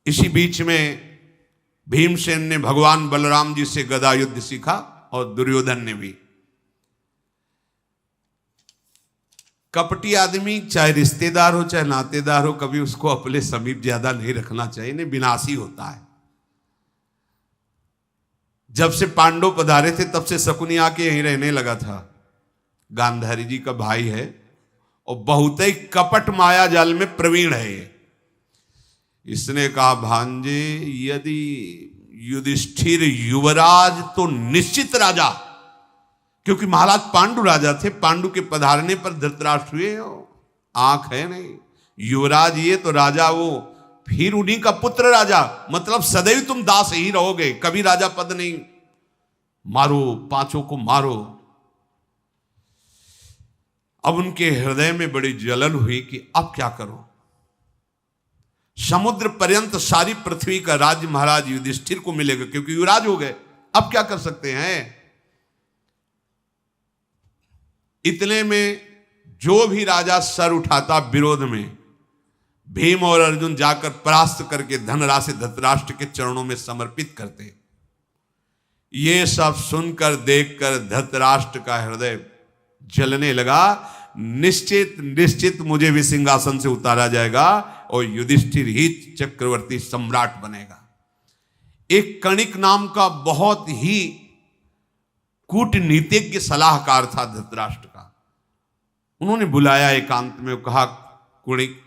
इसी बीच में भीमसेन ने भगवान बलराम जी से गदा युद्ध सीखा और दुर्योधन ने भी। कपटी आदमी चाहे रिश्तेदार हो चाहे नातेदार हो, कभी उसको अपने समीप ज्यादा नहीं रखना चाहिए, नहीं विनाशी होता है। जब से पांडव पधारे थे तब से शकुनी आके यहीं रहने लगा था। गांधारी जी का भाई है और बहुत ही कपट माया जाल में प्रवीण है। इसने कहा भांजे यदि युधिष्ठिर युवराज तो निश्चित राजा, क्योंकि महाराज पांडु राजा थे, पांडु के पधारने पर धृतराष्ट्र हुए हो, आंख है नहीं, युवराज ये तो राजा वो, फिर उन्हीं का पुत्र राजा, मतलब सदैव तुम दास ही रहोगे, कभी राजा पद नहीं, मारो पांचों को मारो। अब उनके हृदय में बड़ी जलन हुई कि अब क्या करो। समुद्र पर्यंत सारी पृथ्वी का राज्य महाराज युधिष्ठिर को मिलेगा, क्योंकि युवराज हो गए, अब क्या कर सकते हैं। इतने में जो भी राजा सर उठाता विरोध में, भीम और अर्जुन जाकर परास्त करके धनराशि धृतराष्ट्र के चरणों में समर्पित करते। ये सब सुनकर देखकर धृतराष्ट्र का हृदय जलने लगा। निश्चित निश्चित मुझे भी सिंहासन से उतारा जाएगा और युधिष्ठिर ही चक्रवर्ती सम्राट बनेगा। एक कणिक नाम का बहुत ही कूटनीतिज्ञ सलाहकार था धृतराष्ट्र का। उन्होंने बुलाया एकांत में, कहा कुणिक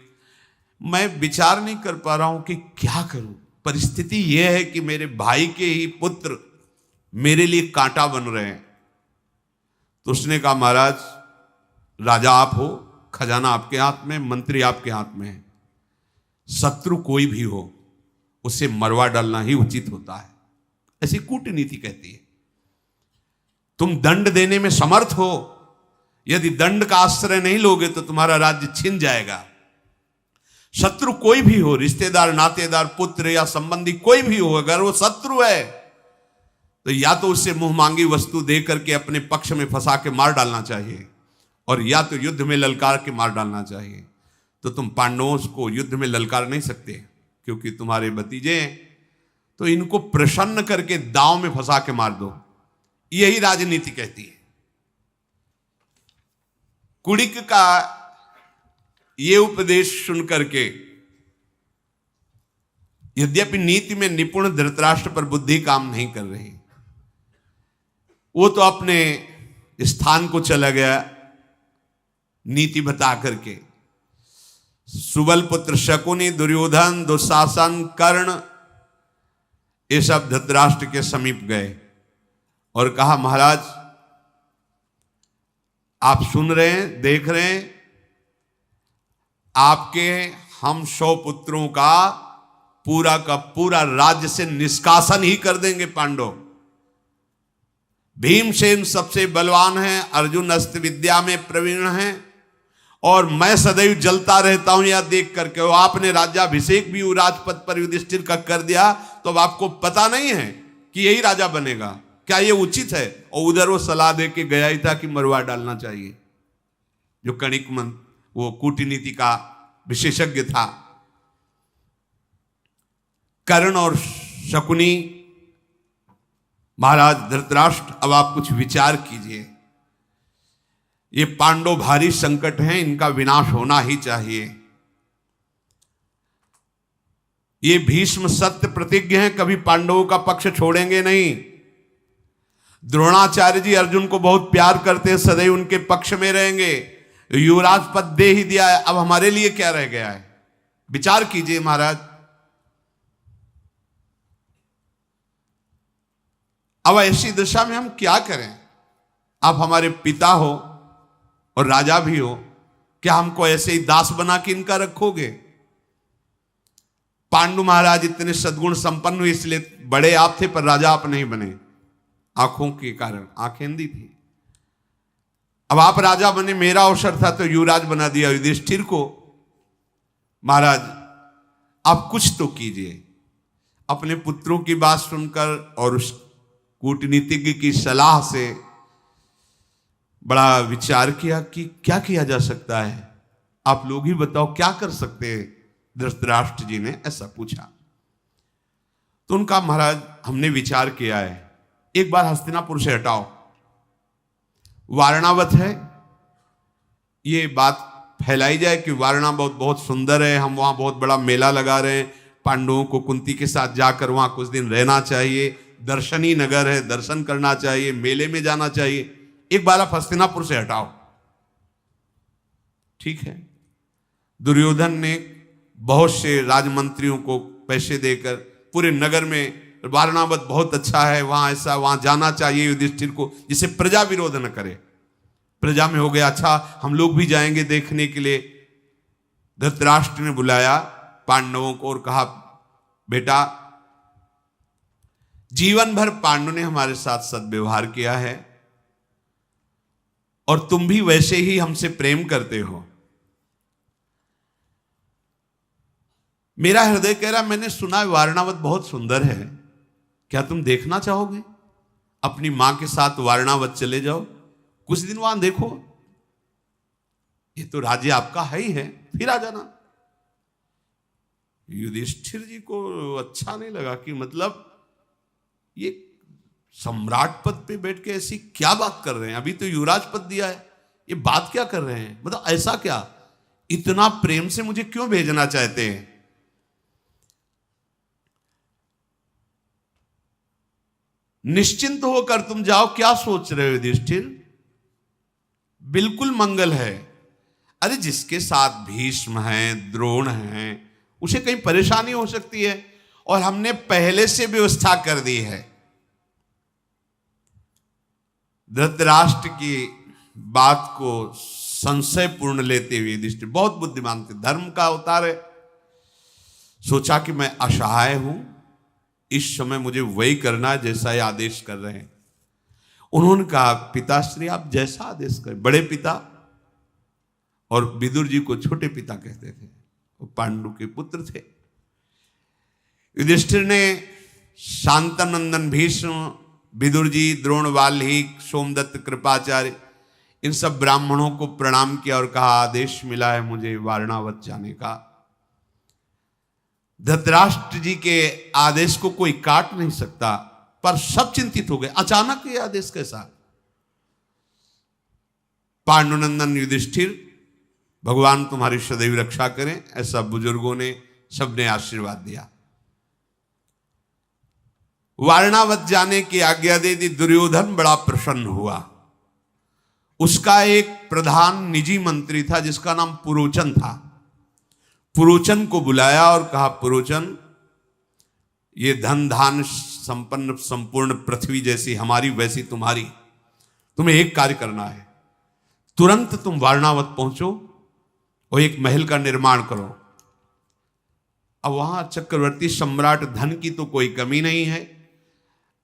मैं विचार नहीं कर पा रहा हूं कि क्या करूं, परिस्थिति यह है कि मेरे भाई के ही पुत्र मेरे लिए कांटा बन रहे हैं। तो उसने कहा महाराज राजा आप हो, खजाना आपके हाथ में, मंत्री आपके हाथ में है, शत्रु कोई भी हो उसे मरवा डालना ही उचित होता है, ऐसी कूटनीति कहती है। तुम दंड देने में समर्थ हो, यदि दंड का आश्रय नहीं लोगे तो तुम्हारा राज्य छिन जाएगा। शत्रु कोई भी हो, रिश्तेदार नातेदार पुत्र या संबंधी कोई भी हो, अगर वो शत्रु है तो या तो उससे मुंह मांगी वस्तु दे करके अपने पक्ष में फंसा के मार डालना चाहिए, और या तो युद्ध में ललकार के मार डालना चाहिए। तो तुम पांडवों को युद्ध में ललकार नहीं सकते क्योंकि तुम्हारे भतीजे हैं, तो इनको प्रसन्न करके दांव में फंसा के मार दो, यही राजनीति कहती है। कुणिक का ये उपदेश सुन करके यद्यपि नीति में निपुण धृतराष्ट्र पर बुद्धि काम नहीं कर रही, वो तो अपने स्थान को चला गया नीति बता करके। सुबल पुत्र शकुनी, दुर्योधन, दुशासन, कर्ण, ये सब धृतराष्ट्र के समीप गए और कहा महाराज आप सुन रहे हैं, देख रहे हैं, आपके हम 100 पुत्रों का पूरा राज्य से निष्कासन ही कर देंगे पांडव। भीमसेन सबसे बलवान है, अर्जुन अस्त्र विद्या में प्रवीण है, और मैं सदैव जलता रहता हूं यह देख करके। और आपने राज्याभिषेक भी राजपद पर युधिष्ठिर का कर दिया, तो अब आपको पता नहीं है कि यही राजा बनेगा, क्या यह उचित है। और उधर वो सलाह दे के गया ही था कि मरवा डालना चाहिए, जो कणिक मन वो कूटनीति का विशेषज्ञ था। कर्ण और शकुनी, महाराज धृतराष्ट्र अब आप कुछ विचार कीजिए, ये पांडव भारी संकट हैं, इनका विनाश होना ही चाहिए। ये भीष्म सत्य प्रतिज्ञ हैं, कभी पांडवों का पक्ष छोड़ेंगे नहीं। द्रोणाचार्य जी अर्जुन को बहुत प्यार करते हैं, सदैव उनके पक्ष में रहेंगे। युवराज पद दे ही दिया है, अब हमारे लिए क्या रह गया है, विचार कीजिए महाराज। अब ऐसी दशा में हम क्या करें। आप हमारे पिता हो और राजा भी हो, क्या हमको ऐसे ही दास बना के इनका रखोगे। पांडु महाराज इतने सद्गुण संपन्न हुए, इसलिए बड़े आप थे पर राजा आप नहीं बने, आंखों के कारण, आंखें अंधी थी। अब आप राजा बने, मेरा अवसर था तो युवराज बना दिया युधिष्ठिर को। महाराज आप कुछ तो कीजिए। अपने पुत्रों की बात सुनकर और उस कूटनीतिज्ञ की सलाह से बड़ा विचार किया कि क्या किया जा सकता है, आप लोग ही बताओ क्या कर सकते हैं। धृतराष्ट्र जी ने ऐसा पूछा तो उनका महाराज हमने विचार किया है, एक बार हस्तिनापुर से हटाओ, वारणावत है, ये बात फैलाई जाए कि वारणावत बहुत सुंदर है, हम वहां बहुत बड़ा मेला लगा रहे हैं, पांडवों को कुंती के साथ जाकर वहां कुछ दिन रहना चाहिए, दर्शनी नगर है, दर्शन करना चाहिए, मेले में जाना चाहिए, एक बार आप हस्तिनापुर से हटाओ। ठीक है। दुर्योधन ने बहुत से राजमंत्रियों को पैसे देकर पूरे नगर में वारणावत बहुत अच्छा है, वहां ऐसा, वहां जाना चाहिए युधिष्ठिर को, जिसे प्रजा विरोध न करे। प्रजा में हो गया अच्छा, हम लोग भी जाएंगे देखने के लिए। धृतराष्ट्र ने बुलाया पांडवों को और कहा, बेटा जीवन भर पांडव ने हमारे साथ सद्व्यवहार किया है और तुम भी वैसे ही हमसे प्रेम करते हो। मेरा हृदय कह रहा, मैंने सुना वारणावत बहुत सुंदर है, क्या तुम देखना चाहोगे? अपनी मां के साथ वारणावत चले जाओ, कुछ दिन वहां देखो, ये तो राज्य आपका है ही है, फिर आ जाना। युधिष्ठिर जी को अच्छा नहीं लगा कि मतलब ये सम्राट पद पे बैठ के ऐसी क्या बात कर रहे हैं, अभी तो युवराज पद दिया है, ये बात क्या कर रहे हैं, मतलब ऐसा क्या, इतना प्रेम से मुझे क्यों भेजना चाहते हैं? निश्चिंत होकर तुम जाओ, क्या सोच रहे हो युधिष्ठिर, बिल्कुल मंगल है। अरे जिसके साथ भीष्म हैं, द्रोण हैं, उसे कहीं परेशानी हो सकती है, और हमने पहले से व्यवस्था कर दी है। धृतराष्ट्र की बात को संशयपूर्ण लेते हुए युधिष्ठिर बहुत बुद्धिमान थे, धर्म का अवतार है, सोचा कि मैं असहाय हूं, इस समय मुझे वही करना है जैसा ये आदेश कर रहे हैं। उन्होंने कहा, पिताश्री आप जैसा आदेश करें। बड़े पिता, और विदुर जी को छोटे पिता कहते थे, वो पांडु के पुत्र थे। युधिष्ठिर ने शांतनंदन भीष्म, विदुर जी, द्रोण, वाल्मीकि, सोमदत्त, कृपाचार्य, इन सब ब्राह्मणों को प्रणाम किया और कहा, आदेश मिला है मुझे वारणावत जाने का। धृतराष्ट्र जी के आदेश को कोई काट नहीं सकता, पर सब चिंतित हो गए, अचानक ये आदेश कैसा? पांडुनंदन युधिष्ठिर, भगवान तुम्हारी सदैव रक्षा करें, ऐसा बुजुर्गों ने सबने आशीर्वाद दिया। वारणावत जाने की आज्ञा दे दी। दुर्योधन बड़ा प्रसन्न हुआ। उसका एक प्रधान निजी मंत्री था जिसका नाम पुरोचन था। पुरोचन को बुलाया और कहा, पुरोचन, ये धन धान संपन्न संपूर्ण पृथ्वी जैसी हमारी वैसी तुम्हारी, तुम्हें एक कार्य करना है, तुरंत तुम वारणावत पहुंचो और एक महल का निर्माण करो। अब वहां चक्रवर्ती सम्राट धन की तो कोई कमी नहीं है,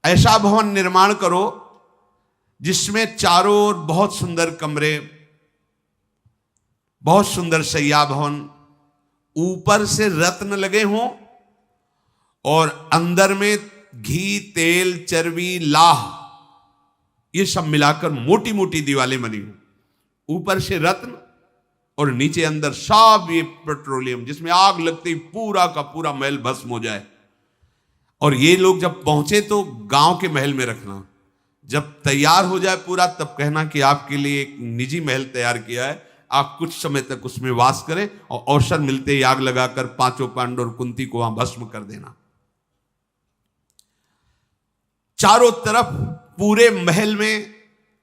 ऐसा भवन निर्माण करो जिसमें चारों ओर बहुत सुंदर कमरे, बहुत सुंदर शैया भवन, ऊपर से रत्न लगे हों और अंदर में घी, तेल, चर्बी, लाह, ये सब मिलाकर मोटी मोटी दीवारें बनी हो, ऊपर से रत्न और नीचे अंदर सब ये पेट्रोलियम, जिसमें आग लगते ही पूरा का पूरा महल भस्म हो जाए। और ये लोग जब पहुंचे तो गांव के महल में रखना, जब तैयार हो जाए पूरा तब कहना कि आपके लिए एक निजी महल तैयार किया है, आप कुछ समय तक उसमें वास करें और अवसर मिलते ही आग लगाकर पांचों पांडव और कुंती को वहां भस्म कर देना। चारों तरफ पूरे महल में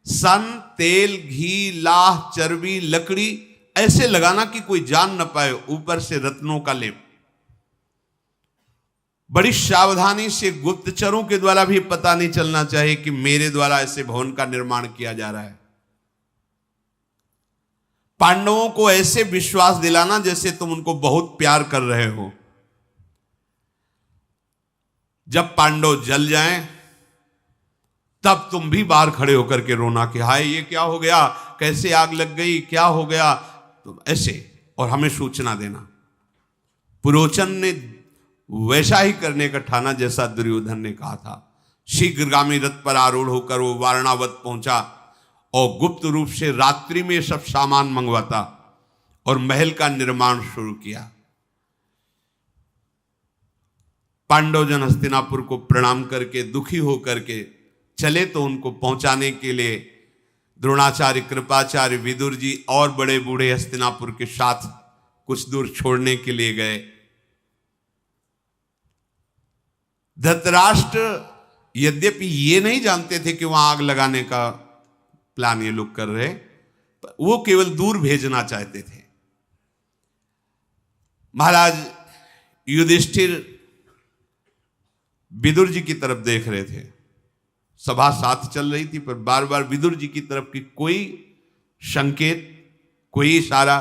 सन, तेल, घी, लाह, चर्बी, लकड़ी ऐसे लगाना कि कोई जान न पाए, ऊपर से रत्नों का लेप। बड़ी सावधानी से गुप्तचरों के द्वारा भी पता नहीं चलना चाहिए कि मेरे द्वारा ऐसे भवन का निर्माण किया जा रहा है। पांडवों को ऐसे विश्वास दिलाना जैसे तुम उनको बहुत प्यार कर रहे हो। जब पांडव जल जाएं तब तुम भी बाहर खड़े होकर के रोना कि हाय ये क्या हो गया, कैसे आग लग गई, क्या हो गया, तो ऐसे, और हमें सूचना देना। पुरोचन ने वैसा ही करने का ठाना जैसा दुर्योधन ने कहा था। शीघ्रगामी रथ पर आरूढ़ होकर वो वारणावत पहुंचा और गुप्त रूप से रात्रि में सब सामान मंगवाता और महल का निर्माण शुरू किया। पांडवजन हस्तिनापुर को प्रणाम करके दुखी होकर के चले तो उनको पहुंचाने के लिए द्रोणाचार्य, कृपाचार्य, विदुर जी और बड़े बूढ़े हस्तिनापुर के साथ कुछ दूर छोड़ने के लिए गए। धृतराष्ट्र यद्यपि ये नहीं जानते थे कि वहां आग लगाने का प्लान ये लोग कर रहे, वो केवल दूर भेजना चाहते थे। महाराज युधिष्ठिर विदुर जी की तरफ देख रहे थे। सभा साथ चल रही थी, पर बार बार विदुर जी की तरफ की कोई संकेत, कोई इशारा।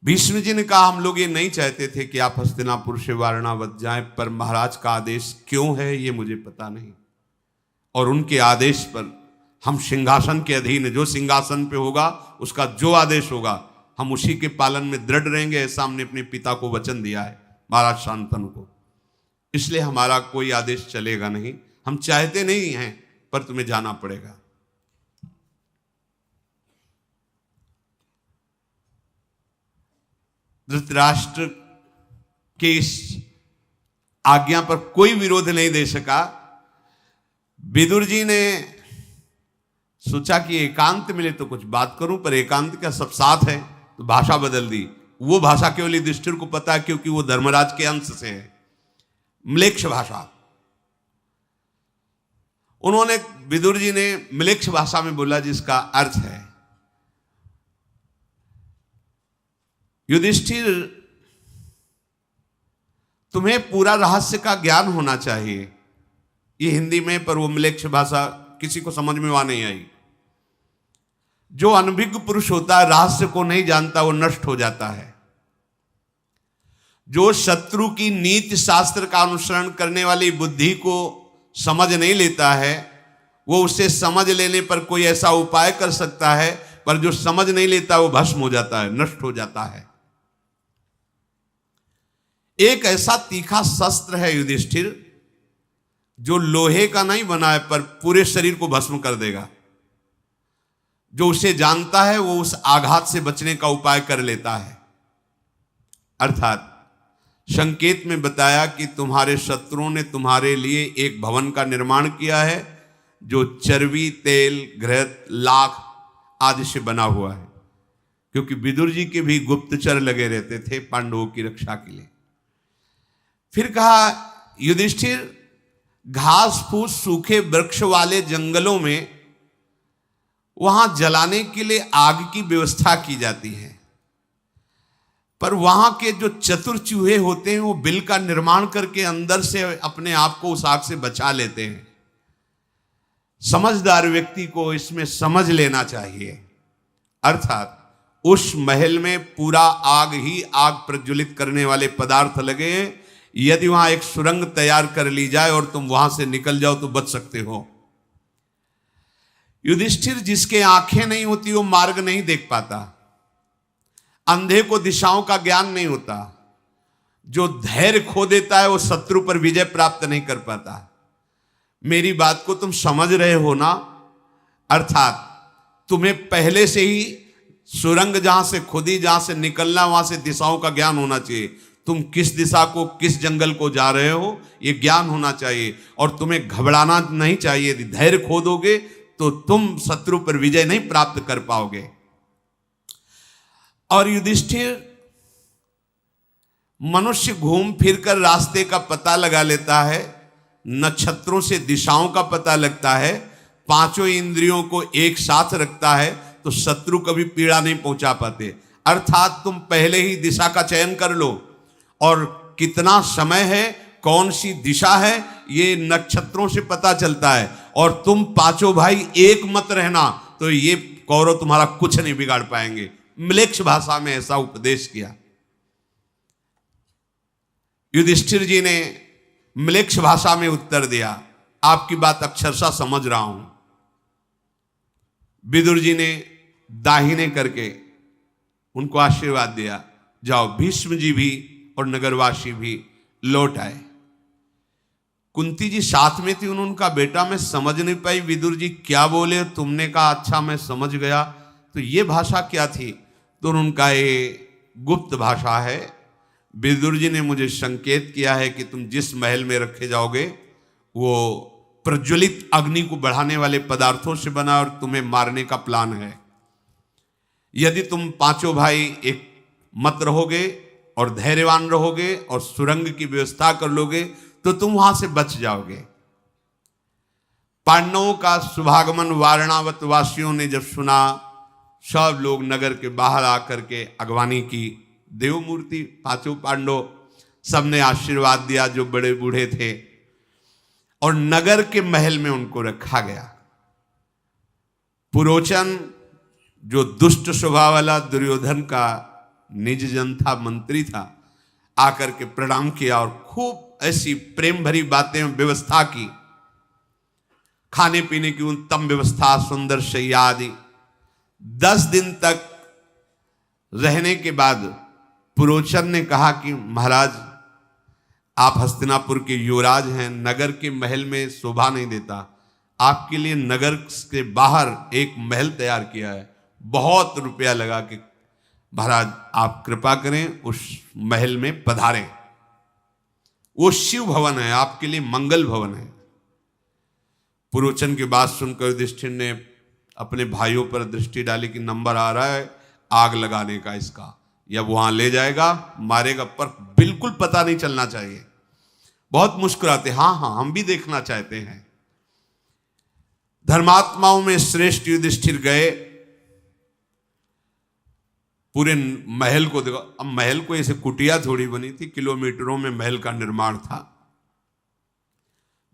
भीष्म जी ने कहा, हम लोग ये नहीं चाहते थे कि आप हस्तिनापुर से वारणावत जाएं, पर महाराज का आदेश क्यों है ये मुझे पता नहीं, और उनके आदेश पर हम सिंहासन के अधीन, जो सिंहासन पे होगा उसका जो आदेश होगा हम उसी के पालन में दृढ़ रहेंगे, ऐसा हमने अपने पिता को वचन दिया है, महाराज शांतनु को। इसलिए हमारा कोई आदेश चलेगा नहीं, हम चाहते नहीं हैं पर तुम्हें जाना पड़ेगा। धृतराष्ट्र के इस आज्ञा पर कोई विरोध नहीं दे सका। विदुर जी ने सोचा कि एकांत मिले तो कुछ बात करूं, पर एकांत का सब साथ है, तो भाषा बदल दी। वो भाषा केवल युधिष्ठिर को पता है क्योंकि वो धर्मराज के अंश से है, म्लेच्छ भाषा। उन्होंने, विदुर जी ने म्लेच्छ भाषा में बोला, जिसका अर्थ है, युधिष्ठिर तुम्हें पूरा रहस्य का ज्ञान होना चाहिए। ये हिंदी में, पर वो म्लेच्छ भाषा किसी को समझ में वहां नहीं आई। जो अनभिज्ञ पुरुष होता है, रहस्य को नहीं जानता, वो नष्ट हो जाता है। जो शत्रु की नीति शास्त्र का अनुसरण करने वाली बुद्धि को समझ नहीं लेता है, वो उसे समझ लेने पर कोई ऐसा उपाय कर सकता है, पर जो समझ नहीं लेता वो भस्म हो जाता है, नष्ट हो जाता है। एक ऐसा तीखा शस्त्र है युधिष्ठिर, जो लोहे का नहीं बना है पर पूरे शरीर को भस्म कर देगा। जो उसे जानता है वो उस आघात से बचने का उपाय कर लेता है। अर्थात संकेत में बताया कि तुम्हारे शत्रुओं ने तुम्हारे लिए एक भवन का निर्माण किया है, जो चर्बी, तेल, घृत, लाख आदि से बना हुआ है, क्योंकि विदुर जी के भी गुप्तचर लगे रहते थे पांडवों की रक्षा के लिए। फिर कहा, युधिष्ठिर घास फूस सूखे वृक्ष वाले जंगलों में वहां जलाने के लिए आग की व्यवस्था की जाती है, पर वहां के जो चतुर चूहे होते हैं वो बिल का निर्माण करके अंदर से अपने आप को उस आग से बचा लेते हैं। समझदार व्यक्ति को इसमें समझ लेना चाहिए। अर्थात उस महल में पूरा आग ही आग प्रज्वलित करने वाले पदार्थ लगे हैं। यदि वहां एक सुरंग तैयार कर ली जाए और तुम वहां से निकल जाओ तो बच सकते हो। युधिष्ठिर, जिसके आंखें नहीं होती वो मार्ग नहीं देख पाता, अंधे को दिशाओं का ज्ञान नहीं होता, जो धैर्य खो देता है वो शत्रु पर विजय प्राप्त नहीं कर पाता। मेरी बात को तुम समझ रहे हो ना? अर्थात तुम्हें पहले से ही सुरंग जहां से खुदी, जहां से निकलना, वहां से दिशाओं का ज्ञान होना चाहिए। तुम किस दिशा को, किस जंगल को जा रहे हो, यह ज्ञान होना चाहिए, और तुम्हें घबराना नहीं चाहिए। यदि धैर्य खो दोगे तो तुम शत्रु पर विजय नहीं प्राप्त कर पाओगे। और युधिष्ठिर, मनुष्य घूम फिरकर रास्ते का पता लगा लेता है, नक्षत्रों से दिशाओं का पता लगता है, पांचों इंद्रियों को एक साथ रखता है, तो शत्रु कभी पीड़ा नहीं पहुंचा पाते। अर्थात तुम पहले ही दिशा का चयन कर लो, और कितना समय है, कौन सी दिशा है, ये नक्षत्रों से पता चलता है। और तुम पांचों भाई एक मत रहना, तो ये कौरव तुम्हारा कुछ नहीं बिगाड़ पाएंगे। म्लेच्छ भाषा में ऐसा उपदेश किया। युधिष्ठिर जी ने म्लेच्छ भाषा में उत्तर दिया, आपकी बात अक्षरशः समझ रहा हूं। विदुर जी ने दाहिने करके उनको आशीर्वाद दिया, जाओ। भीष्म जी भी और नगरवासी भी लौट आए। कुंती जी साथ में थी, उनका बेटा, मैं समझ नहीं पाई विदुर जी क्या बोले, तुमने कहा अच्छा मैं समझ गया, तो ये भाषा क्या थी? तो उनका ये गुप्त भाषा है। विदुर जी ने मुझे संकेत किया है कि तुम जिस महल में रखे जाओगे वो प्रज्वलित अग्नि को बढ़ाने वाले पदार्थों से बना, और तुम्हें मारने का प्लान है। यदि तुम पांचों भाई एक मत रहोगे और धैर्यवान रहोगे और सुरंग की व्यवस्था कर लोगे तो तुम वहां से बच जाओगे। पांडवों का शुभागमन वारणावत वासियों ने जब सुना, सब लोग नगर के बाहर आकर के अगवानी की। देव मूर्ति, पांचों पांडव सबने आशीर्वाद दिया जो बड़े बूढ़े थे, और नगर के महल में उनको रखा गया। पुरोचन जो दुष्ट स्वभाव वाला दुर्योधन का निज जन था, मंत्री था, आकर के प्रणाम किया और खूब ऐसी प्रेम भरी बातें व्यवस्था की, खाने पीने की उत्तम व्यवस्था, सुंदर शैया आदि। 10 दिन तक रहने के बाद पुरोचन ने कहा कि महाराज, आप हस्तिनापुर के युवराज हैं, नगर के महल में शोभा नहीं देता, आपके लिए नगर के बाहर एक महल तैयार किया है, बहुत रुपया लगा के, महाराज आप कृपा करें उस महल में पधारें। वो शिव भवन है, आपके लिए मंगल भवन है। पुरोचन की बात सुनकर युधिष्ठिर ने अपने भाइयों पर दृष्टि डाली कि नंबर आ रहा है आग लगाने का इसका, या वहां ले जाएगा मारेगा, पर बिल्कुल पता नहीं चलना चाहिए। बहुत मुस्कुराते, हाँ हाँ हम भी देखना चाहते हैं। धर्मात्माओं में श्रेष्ठ युधिष्ठिर गए, पूरे महल को देखो। अब महल को ऐसे कुटिया थोड़ी बनी थी, किलोमीटरों में महल का निर्माण था।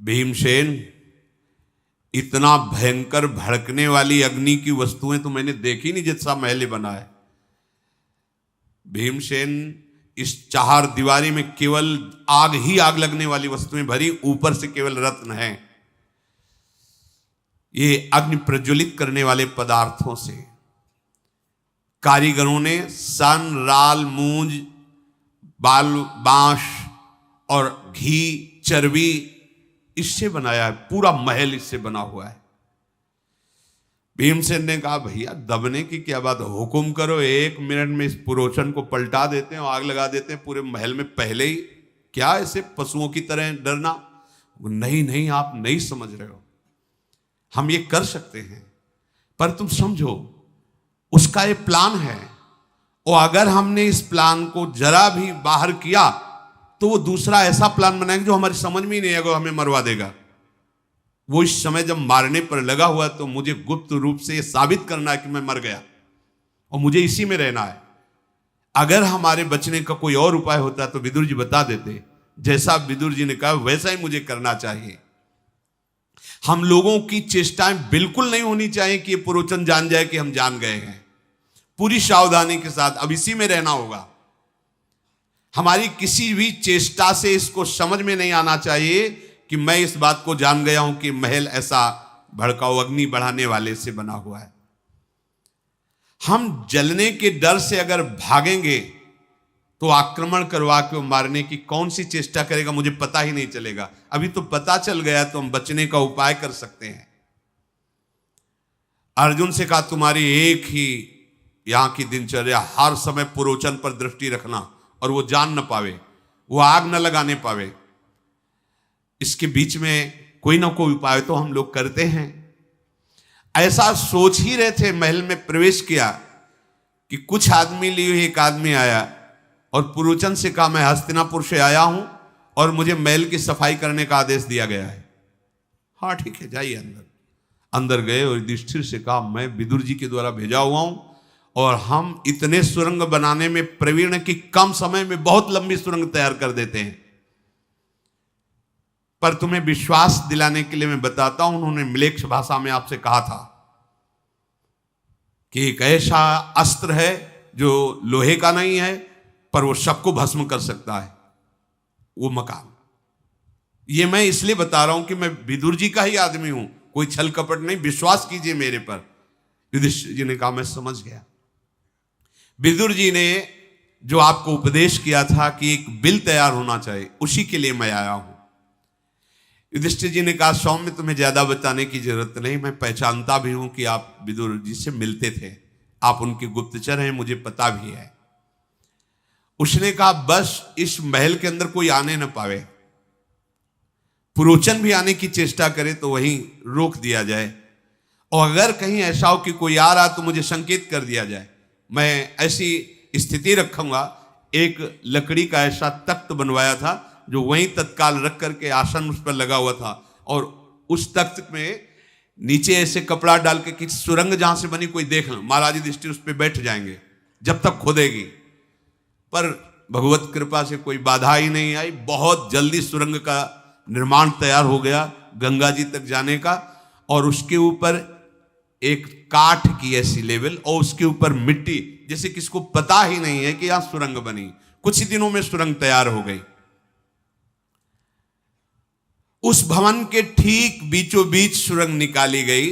भीमसेन, इतना भयंकर भड़कने वाली अग्नि की वस्तुएं तो मैंने देखी नहीं जैसा महल बना है। भीमसेन, इस 4 दीवारी में केवल आग ही आग लगने वाली वस्तुएं भरी, ऊपर से केवल रत्न हैं, ये अग्नि प्रज्वलित करने वाले पदार्थों से कारीगरों ने सन, राल, मूंज, बांस और घी, चर्बी इससे बनाया है। पूरा महल इससे बना हुआ है। भीमसेन ने कहा, भैया दबने की क्या बात, हुकुम करो, 1 मिनट में इस पुरोचन को पलटा देते हैं और आग लगा देते हैं पूरे महल में पहले ही। क्या ऐसे पशुओं की तरह डरना? नहीं नहीं, आप नहीं समझ रहे हो, हम ये कर सकते हैं, पर तुम समझो उसका ये प्लान है, और अगर हमने इस प्लान को जरा भी बाहर किया तो वो दूसरा ऐसा प्लान बनाएगा जो हमारी समझ में ही नहीं आएगा, हमें मरवा देगा। वो इस समय जब मारने पर लगा हुआ तो मुझे गुप्त रूप से ये साबित करना है कि मैं मर गया और मुझे इसी में रहना है। अगर हमारे बचने का कोई और उपाय होता तो विदुर जी बता देते, जैसा विदुर जी ने कहा वैसा ही मुझे करना चाहिए। हम लोगों की चेष्टाएं बिल्कुल नहीं होनी चाहिए कि ये पुरोचन जान जाए कि हम जान गए हैं। पूरी सावधानी के साथ अब इसी में रहना होगा। हमारी किसी भी चेष्टा से इसको समझ में नहीं आना चाहिए कि मैं इस बात को जान गया हूं कि महल ऐसा भड़काऊ अग्नि बढ़ाने वाले से बना हुआ है। हम जलने के डर से अगर भागेंगे तो आक्रमण करवा के मारने की कौन सी चेष्टा करेगा, मुझे पता ही नहीं चलेगा। अभी तो पता चल गया तो हम बचने का उपाय कर सकते हैं। अर्जुन से कहा, तुम्हारी एक ही यहां की दिनचर्या, हर समय पुरोचन पर दृष्टि रखना और वो जान न पावे, वो आग न लगाने पावे। इसके बीच में कोई ना कोई उपाय तो हम लोग करते हैं। ऐसा सोच ही रहे थे, महल में प्रवेश किया कि कुछ आदमी लिए एक आदमी आया और पुरोचन से कहा, मैं हस्तिनापुर से आया हूं और मुझे महल की सफाई करने का आदेश दिया गया है। हाँ ठीक है, जाइए अंदर। अंदर गए और युधिष्ठिर से कहा, मैं विदुर जी के द्वारा भेजा हुआ हूं और हम इतने सुरंग बनाने में प्रवीण कि कम समय में बहुत लंबी सुरंग तैयार कर देते हैं। पर तुम्हें विश्वास दिलाने के लिए मैं बताता हूं, उन्होंने म्लेच्छ भाषा में आपसे कहा था कि एक ऐसा अस्त्र है जो लोहे का नहीं है पर वो सबको भस्म कर सकता है, वो मकान। ये मैं इसलिए बता रहा हूं कि मैं विदुर जी का ही आदमी हूं, कोई छल कपट नहीं, विश्वास कीजिए मेरे पर। युधिष्ठिर जी ने कहा, मैं समझ गया। विदुर जी ने जो आपको उपदेश किया था कि एक बिल तैयार होना चाहिए, उसी के लिए मैं आया हूं। युधिष्ठिर जी ने कहा, सौम्य तुम्हें ज्यादा बताने की जरूरत नहीं, मैं पहचानता भी हूं कि आप विदुर जी से मिलते थे, आप उनके गुप्तचर हैं, मुझे पता भी है। उसने कहा, बस इस महल के अंदर कोई आने न पावे, पुरोचन भी आने की चेष्टा करे तो वहीं रोक दिया जाए, और अगर कहीं ऐसा हो कि कोई आ रहा तो मुझे संकेत कर दिया जाए। मैं ऐसी स्थिति रखूंगा। एक लकड़ी का ऐसा तख्त बनवाया था जो वहीं तत्काल रख करके आसन उस पर लगा हुआ था, और उस तख्त में नीचे ऐसे कपड़ा डाल के कि सुरंग जहां से बनी कोई देख लो, महाराज युधिष्ठिर उस पर बैठ जाएंगे जब तक खोदेगी। पर भगवत कृपा से कोई बाधा ही नहीं आई। बहुत जल्दी सुरंग का निर्माण तैयार हो गया गंगा जी तक जाने का, और उसके ऊपर एक काठ की ऐसी लेवल और उसके ऊपर मिट्टी, जैसे किसको पता ही नहीं है कि यहां सुरंग बनी। कुछ ही दिनों में सुरंग तैयार हो गई। उस भवन के ठीक बीचों बीच सुरंग निकाली गई,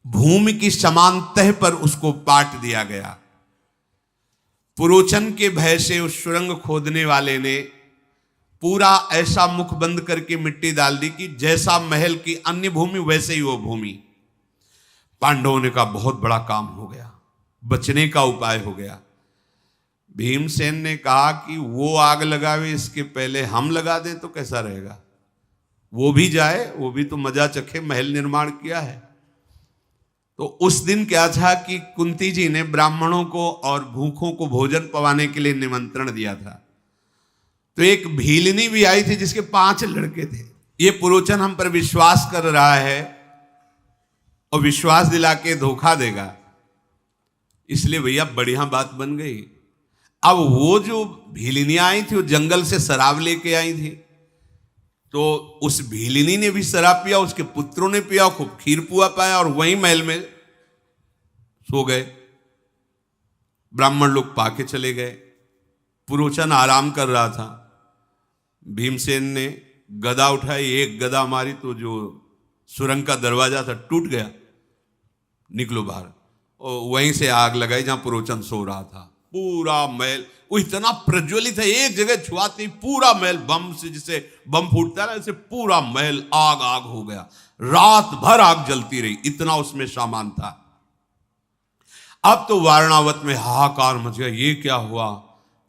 भूमि की समान तह पर उसको पाट दिया गया। पुरोचन के भय से उस सुरंग खोदने वाले ने पूरा ऐसा मुख बंद करके मिट्टी डाल दी कि जैसा महल की अन्य भूमि वैसे ही वो भूमि। पांडवों ने कहा बहुत बड़ा काम हो गया, बचने का उपाय हो गया। भीमसेन ने कहा कि वो आग लगावे इसके पहले हम लगा दें तो कैसा रहेगा, वो भी जाए, वो भी तो मजा चखे, महल निर्माण किया है। तो उस दिन क्या था कि कुंती जी ने ब्राह्मणों को और भूखों को भोजन पवाने के लिए निमंत्रण दिया था। तो एक भीलनी भी आई थी जिसके 5 लड़के थे। ये पुरोचन हम पर विश्वास कर रहा है और विश्वास दिला के धोखा देगा, इसलिए भैया बढ़िया बात बन गई। अब वो जो भीलनियां आई थी वो जंगल से शराब लेके आई थी, तो उस भीलिनी ने भी शराब पिया, उसके पुत्रों ने पिया, खूब खीर पुआ पाया और वहीं महल में सो गए। ब्राह्मण लोग पाके चले गए। पुरोचन आराम कर रहा था। भीमसेन ने गदा उठाई, एक गदा मारी तो जो सुरंग का दरवाजा था टूट गया, निकलो बाहर, और वहीं से आग लगाई जहां पुरोचन सो रहा था। पूरा महल वो इतना प्रज्वलित है, एक जगह छुआती पूरा महल बम से, जिसे बम फूटता है ऐसे पूरा महल आग आग हो गया। रात भर आग जलती रही, इतना उसमें सामान था। अब तो वारणावत में हाहाकार मच गया, ये क्या हुआ।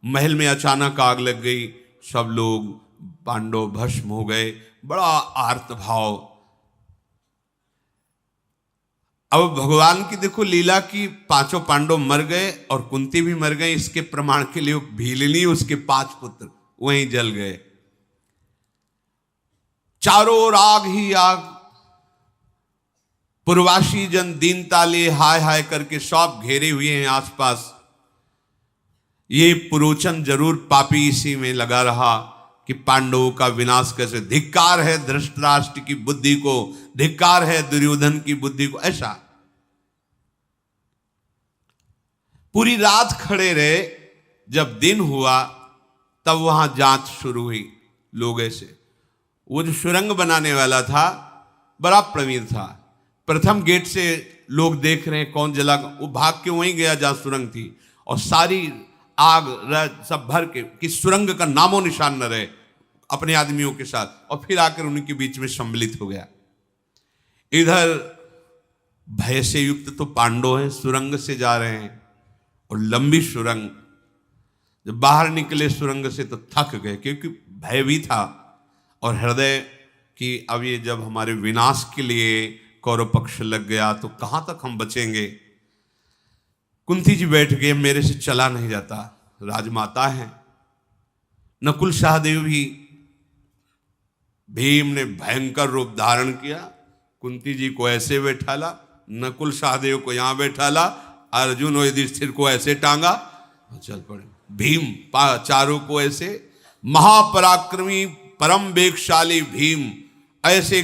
महल में अचानक आग लग गई, सब लोग पांडव भस्म हो गए, बड़ा आर्त भाव। अब भगवान की देखो लीला की, 5 पांडव मर गए और कुंती भी मर गए। इसके प्रमाण के लिए भीलनी उसके 5 पुत्र वहीं जल गए। चारों ओर आग ही आग। पूर्वासी जन दीनता लिए हाय हाय करके सब घेरे हुए हैं आसपास। ये पुरोचन जरूर पापी इसी में लगा रहा कि पांडवों का विनाश कैसे। धिक्कार है धृतराष्ट्र की बुद्धि को, धिक्कार है दुर्योधन की बुद्धि को। ऐसा पूरी रात खड़े रहे। जब दिन हुआ तब वहां जांच शुरू हुई। लोग ऐसे, वो जो सुरंग बनाने वाला था बड़ा प्रवीण था। प्रथम गेट से लोग देख रहे हैं कौन जला, वो भाग के वहीं गया जहां सुरंग थी, और सारी आग सब भर के कि सुरंग का नामो निशान न रहे, अपने आदमियों के साथ, और फिर आकर उनके बीच में सम्मिलित हो गया। इधर भय से युक्त तो पांडव हैं, सुरंग से जा रहे हैं, और लंबी सुरंग। जब बाहर निकले सुरंग से तो थक गए, क्योंकि भय भी था और हृदय कि अब ये जब हमारे विनाश के लिए कौरव पक्ष लग गया तो कहां तक हम बचेंगे। कुंती जी बैठ गए, मेरे से चला नहीं जाता, राजमाता है। नकुल सहदेव भी, भीम ने भयंकर रूप धारण किया, कुंती जी को ऐसे बैठाला, नकुल सहदेव को यहां बैठाला, अर्जुन और युधिष्ठिर को ऐसे टांगा, चल पड़े। भीम चारों को ऐसे, महापराक्रमी परम वेगशाली भीम ऐसे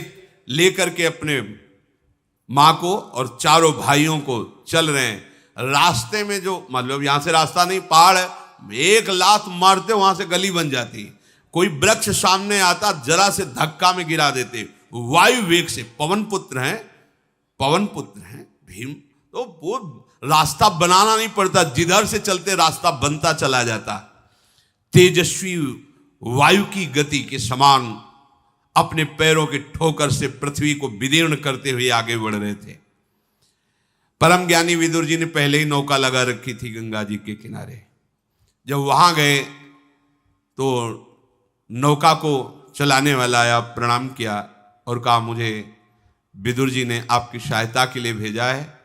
लेकर के अपने मां को और चारों भाइयों को चल रहे हैं। रास्ते में जो मतलब यहां से रास्ता नहीं, पहाड़ है, एक लात मारते वहां से गली बन जाती। कोई वृक्ष सामने आता जरा से धक्का में गिरा देते। वायु वेग से, पवन पुत्र हैं भीम, तो वो रास्ता बनाना नहीं पड़ता, जिधर से चलते रास्ता बनता चला जाता। तेजस्वी वायु की गति के समान अपने पैरों के ठोकर से पृथ्वी को विदीर्ण करते हुए आगे बढ़ रहे थे। परम ज्ञानी विदुर जी ने पहले ही नौका लगा रखी थी गंगा जी के किनारे। जब वहां गए तो नौका को चलाने वाला आया, प्रणाम किया और कहा मुझे विदुर जी ने आपकी सहायता के लिए भेजा है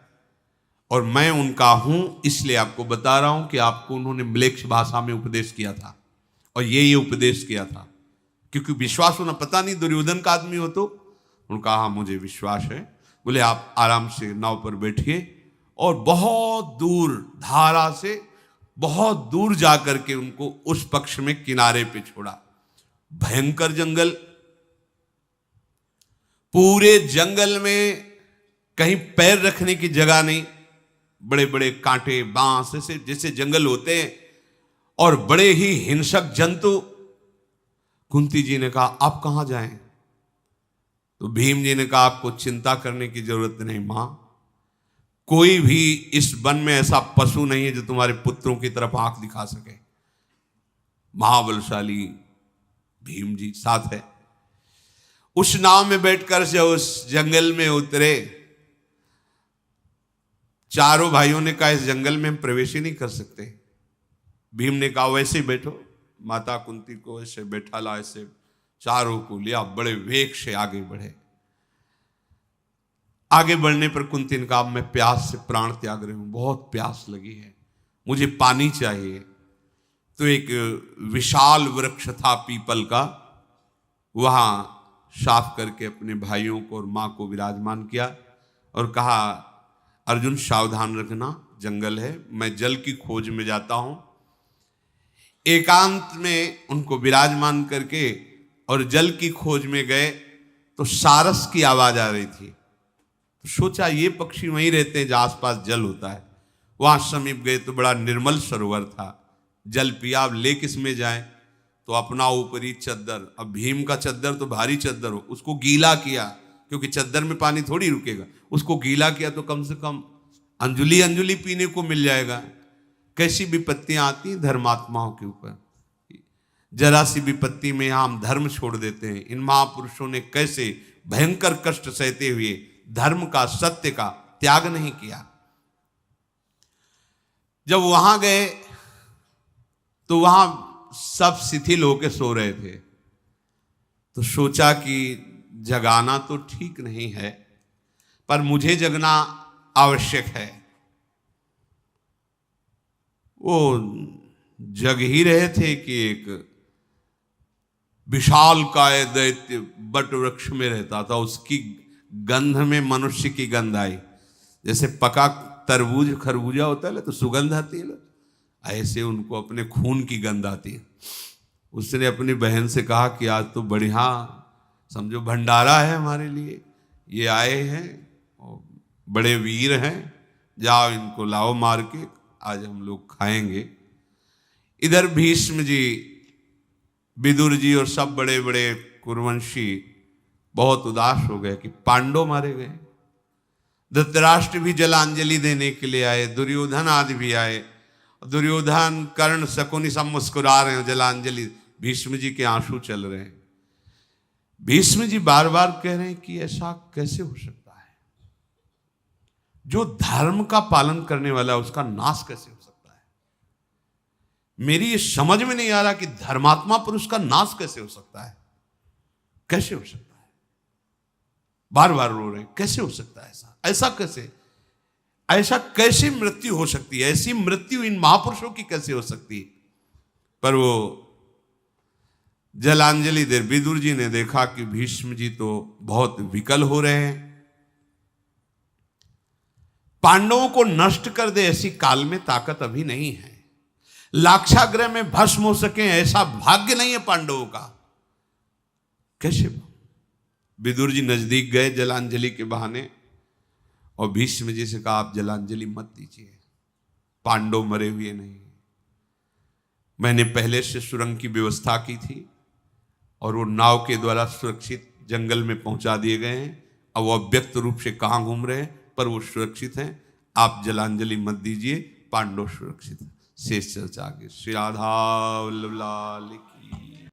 और मैं उनका हूं, इसलिए आपको बता रहा हूं कि आपको उन्होंने म्लेच्छ भाषा में उपदेश किया था और ये उपदेश किया था, क्योंकि विश्वास होना, पता नहीं दुर्योधन का आदमी हो तो। उन्होंने कहा हाँ मुझे विश्वास है। बोले आप आराम से नाव पर बैठिए और बहुत दूर धारा से बहुत दूर जाकर के उनको उस पक्ष में किनारे पे छोड़ा। भयंकर जंगल, पूरे जंगल में कहीं पैर रखने की जगह नहीं, बड़े बड़े कांटे बांस ऐसे जैसे जंगल होते हैं, और बड़े ही हिंसक जंतु। कुंती जी ने कहा आप कहां जाएं? तो भीम जी ने कहा आपको चिंता करने की जरूरत नहीं मां, कोई भी इस वन में ऐसा पशु नहीं है जो तुम्हारे पुत्रों की तरफ आंख दिखा सके। महाबलशाली भीम जी साथ है। उस नाव में बैठकर से उस जंगल में उतरे। चारों भाइयों ने कहा इस जंगल में हम प्रवेश ही नहीं कर सकते। भीम ने कहा वैसे ही बैठो। माता कुंती को ऐसे बैठा ला, ऐसे चारों को लिया, बड़े वेग से आगे बढ़े। आगे बढ़ने पर कुंती ने कहा मैं प्यास से प्राण त्याग रही हूं, बहुत प्यास लगी है, मुझे पानी चाहिए। तो एक विशाल वृक्ष था पीपल का, वहां साफ करके अपने भाइयों को और मां को विराजमान किया और कहा अर्जुन सावधान रखना, जंगल है, मैं जल की खोज में जाता हूं। एकांत में उनको विराजमान करके और जल की खोज में गए तो सारस की आवाज आ रही थी। तो सोचा ये पक्षी वहीं रहते हैं जहां आसपास जल होता है। वहां समीप गए तो बड़ा निर्मल सरोवर था, जल पिया। अब ले किस में जाए? तो अपना ऊपरी चद्दर, अब भीम का चद्दर तो भारी चद्दर हो, उसको गीला किया, क्योंकि चद्दर में पानी थोड़ी रुकेगा। उसको गीला किया तो कम से कम अंजुली अंजुली पीने को मिल जाएगा। कैसी विपत्तियां आती हैं धर्मात्माओं के ऊपर, जरा सी विपत्ति में हम धर्म छोड़ देते हैं। इन महापुरुषों ने कैसे भयंकर कष्ट सहते हुए धर्म का, सत्य का त्याग नहीं किया। जब वहां गए तो वहां सब शिथिल होकर सो रहे थे। तो सोचा कि जगाना तो ठीक नहीं है, पर मुझे जगना आवश्यक है। वो जग ही रहे थे कि एक विशाल काय दैत्य बट वृक्ष में रहता था। उसकी गंध में मनुष्य की गंध आई, जैसे पका तरबूज खरबूजा होता है तो सुगंध आती है, ऐसे उनको अपने खून की गंध आती है। उसने अपनी बहन से कहा कि आज तो बढ़िया समझो भंडारा है हमारे लिए, ये आए हैं और बड़े वीर हैं, जाओ इनको लाओ मार के, आज हम लोग खाएंगे। इधर भीष्म जी, विदुर जी और सब बड़े बड़े कुरुवंशी बहुत उदास हो गए कि पांडव मारे गए। धृतराष्ट्र भी जलांजलि देने के लिए आए, दुर्योधन आदि भी आए। दुर्योधन, कर्ण, शकुनी सब मुस्कुरा रहे हैं, जलांजलि। भीष्म जी के आंसू चल रहे हैं। भीष्म जी बार बार कह रहे हैं कि ऐसा कैसे हो सकता है, जो धर्म का पालन करने वाला है उसका नाश कैसे हो सकता है। मेरी ये समझ में नहीं आ रहा कि धर्मात्मा पुरुष का नाश कैसे हो सकता है, कैसे हो सकता है। बार बार रो रहे हैं, कैसे हो सकता है ऐसा, ऐसा कैसे, ऐसा कैसे मृत्यु हो सकती है, ऐसी मृत्यु इन महापुरुषों की कैसे हो सकती है। पर वो जलांजलि दे, विदुर जी ने देखा कि भीष्म जी तो बहुत विकल हो रहे हैं, पांडवों को नष्ट कर दे ऐसी काल में ताकत अभी नहीं है, लाक्षागृह में भस्म हो सके ऐसा भाग्य नहीं है पांडवों का। कैसे? विदुर जी नजदीक गए जलांजलि के बहाने और भीष्म जी से कहा आप जलांजलि मत दीजिए, पांडव मरे हुए नहीं, मैंने पहले से सुरंग की व्यवस्था की थी और वो नाव के द्वारा सुरक्षित जंगल में पहुंचा दिए गए हैं। अब वो अव्यक्त रूप से कहां घूम रहे हैं, पर वो सुरक्षित हैं, आप जलांजलि मत दीजिए, पांडव सुरक्षित है। शेष चर्चा आगे। श्री राधा वल्लभ लाल की।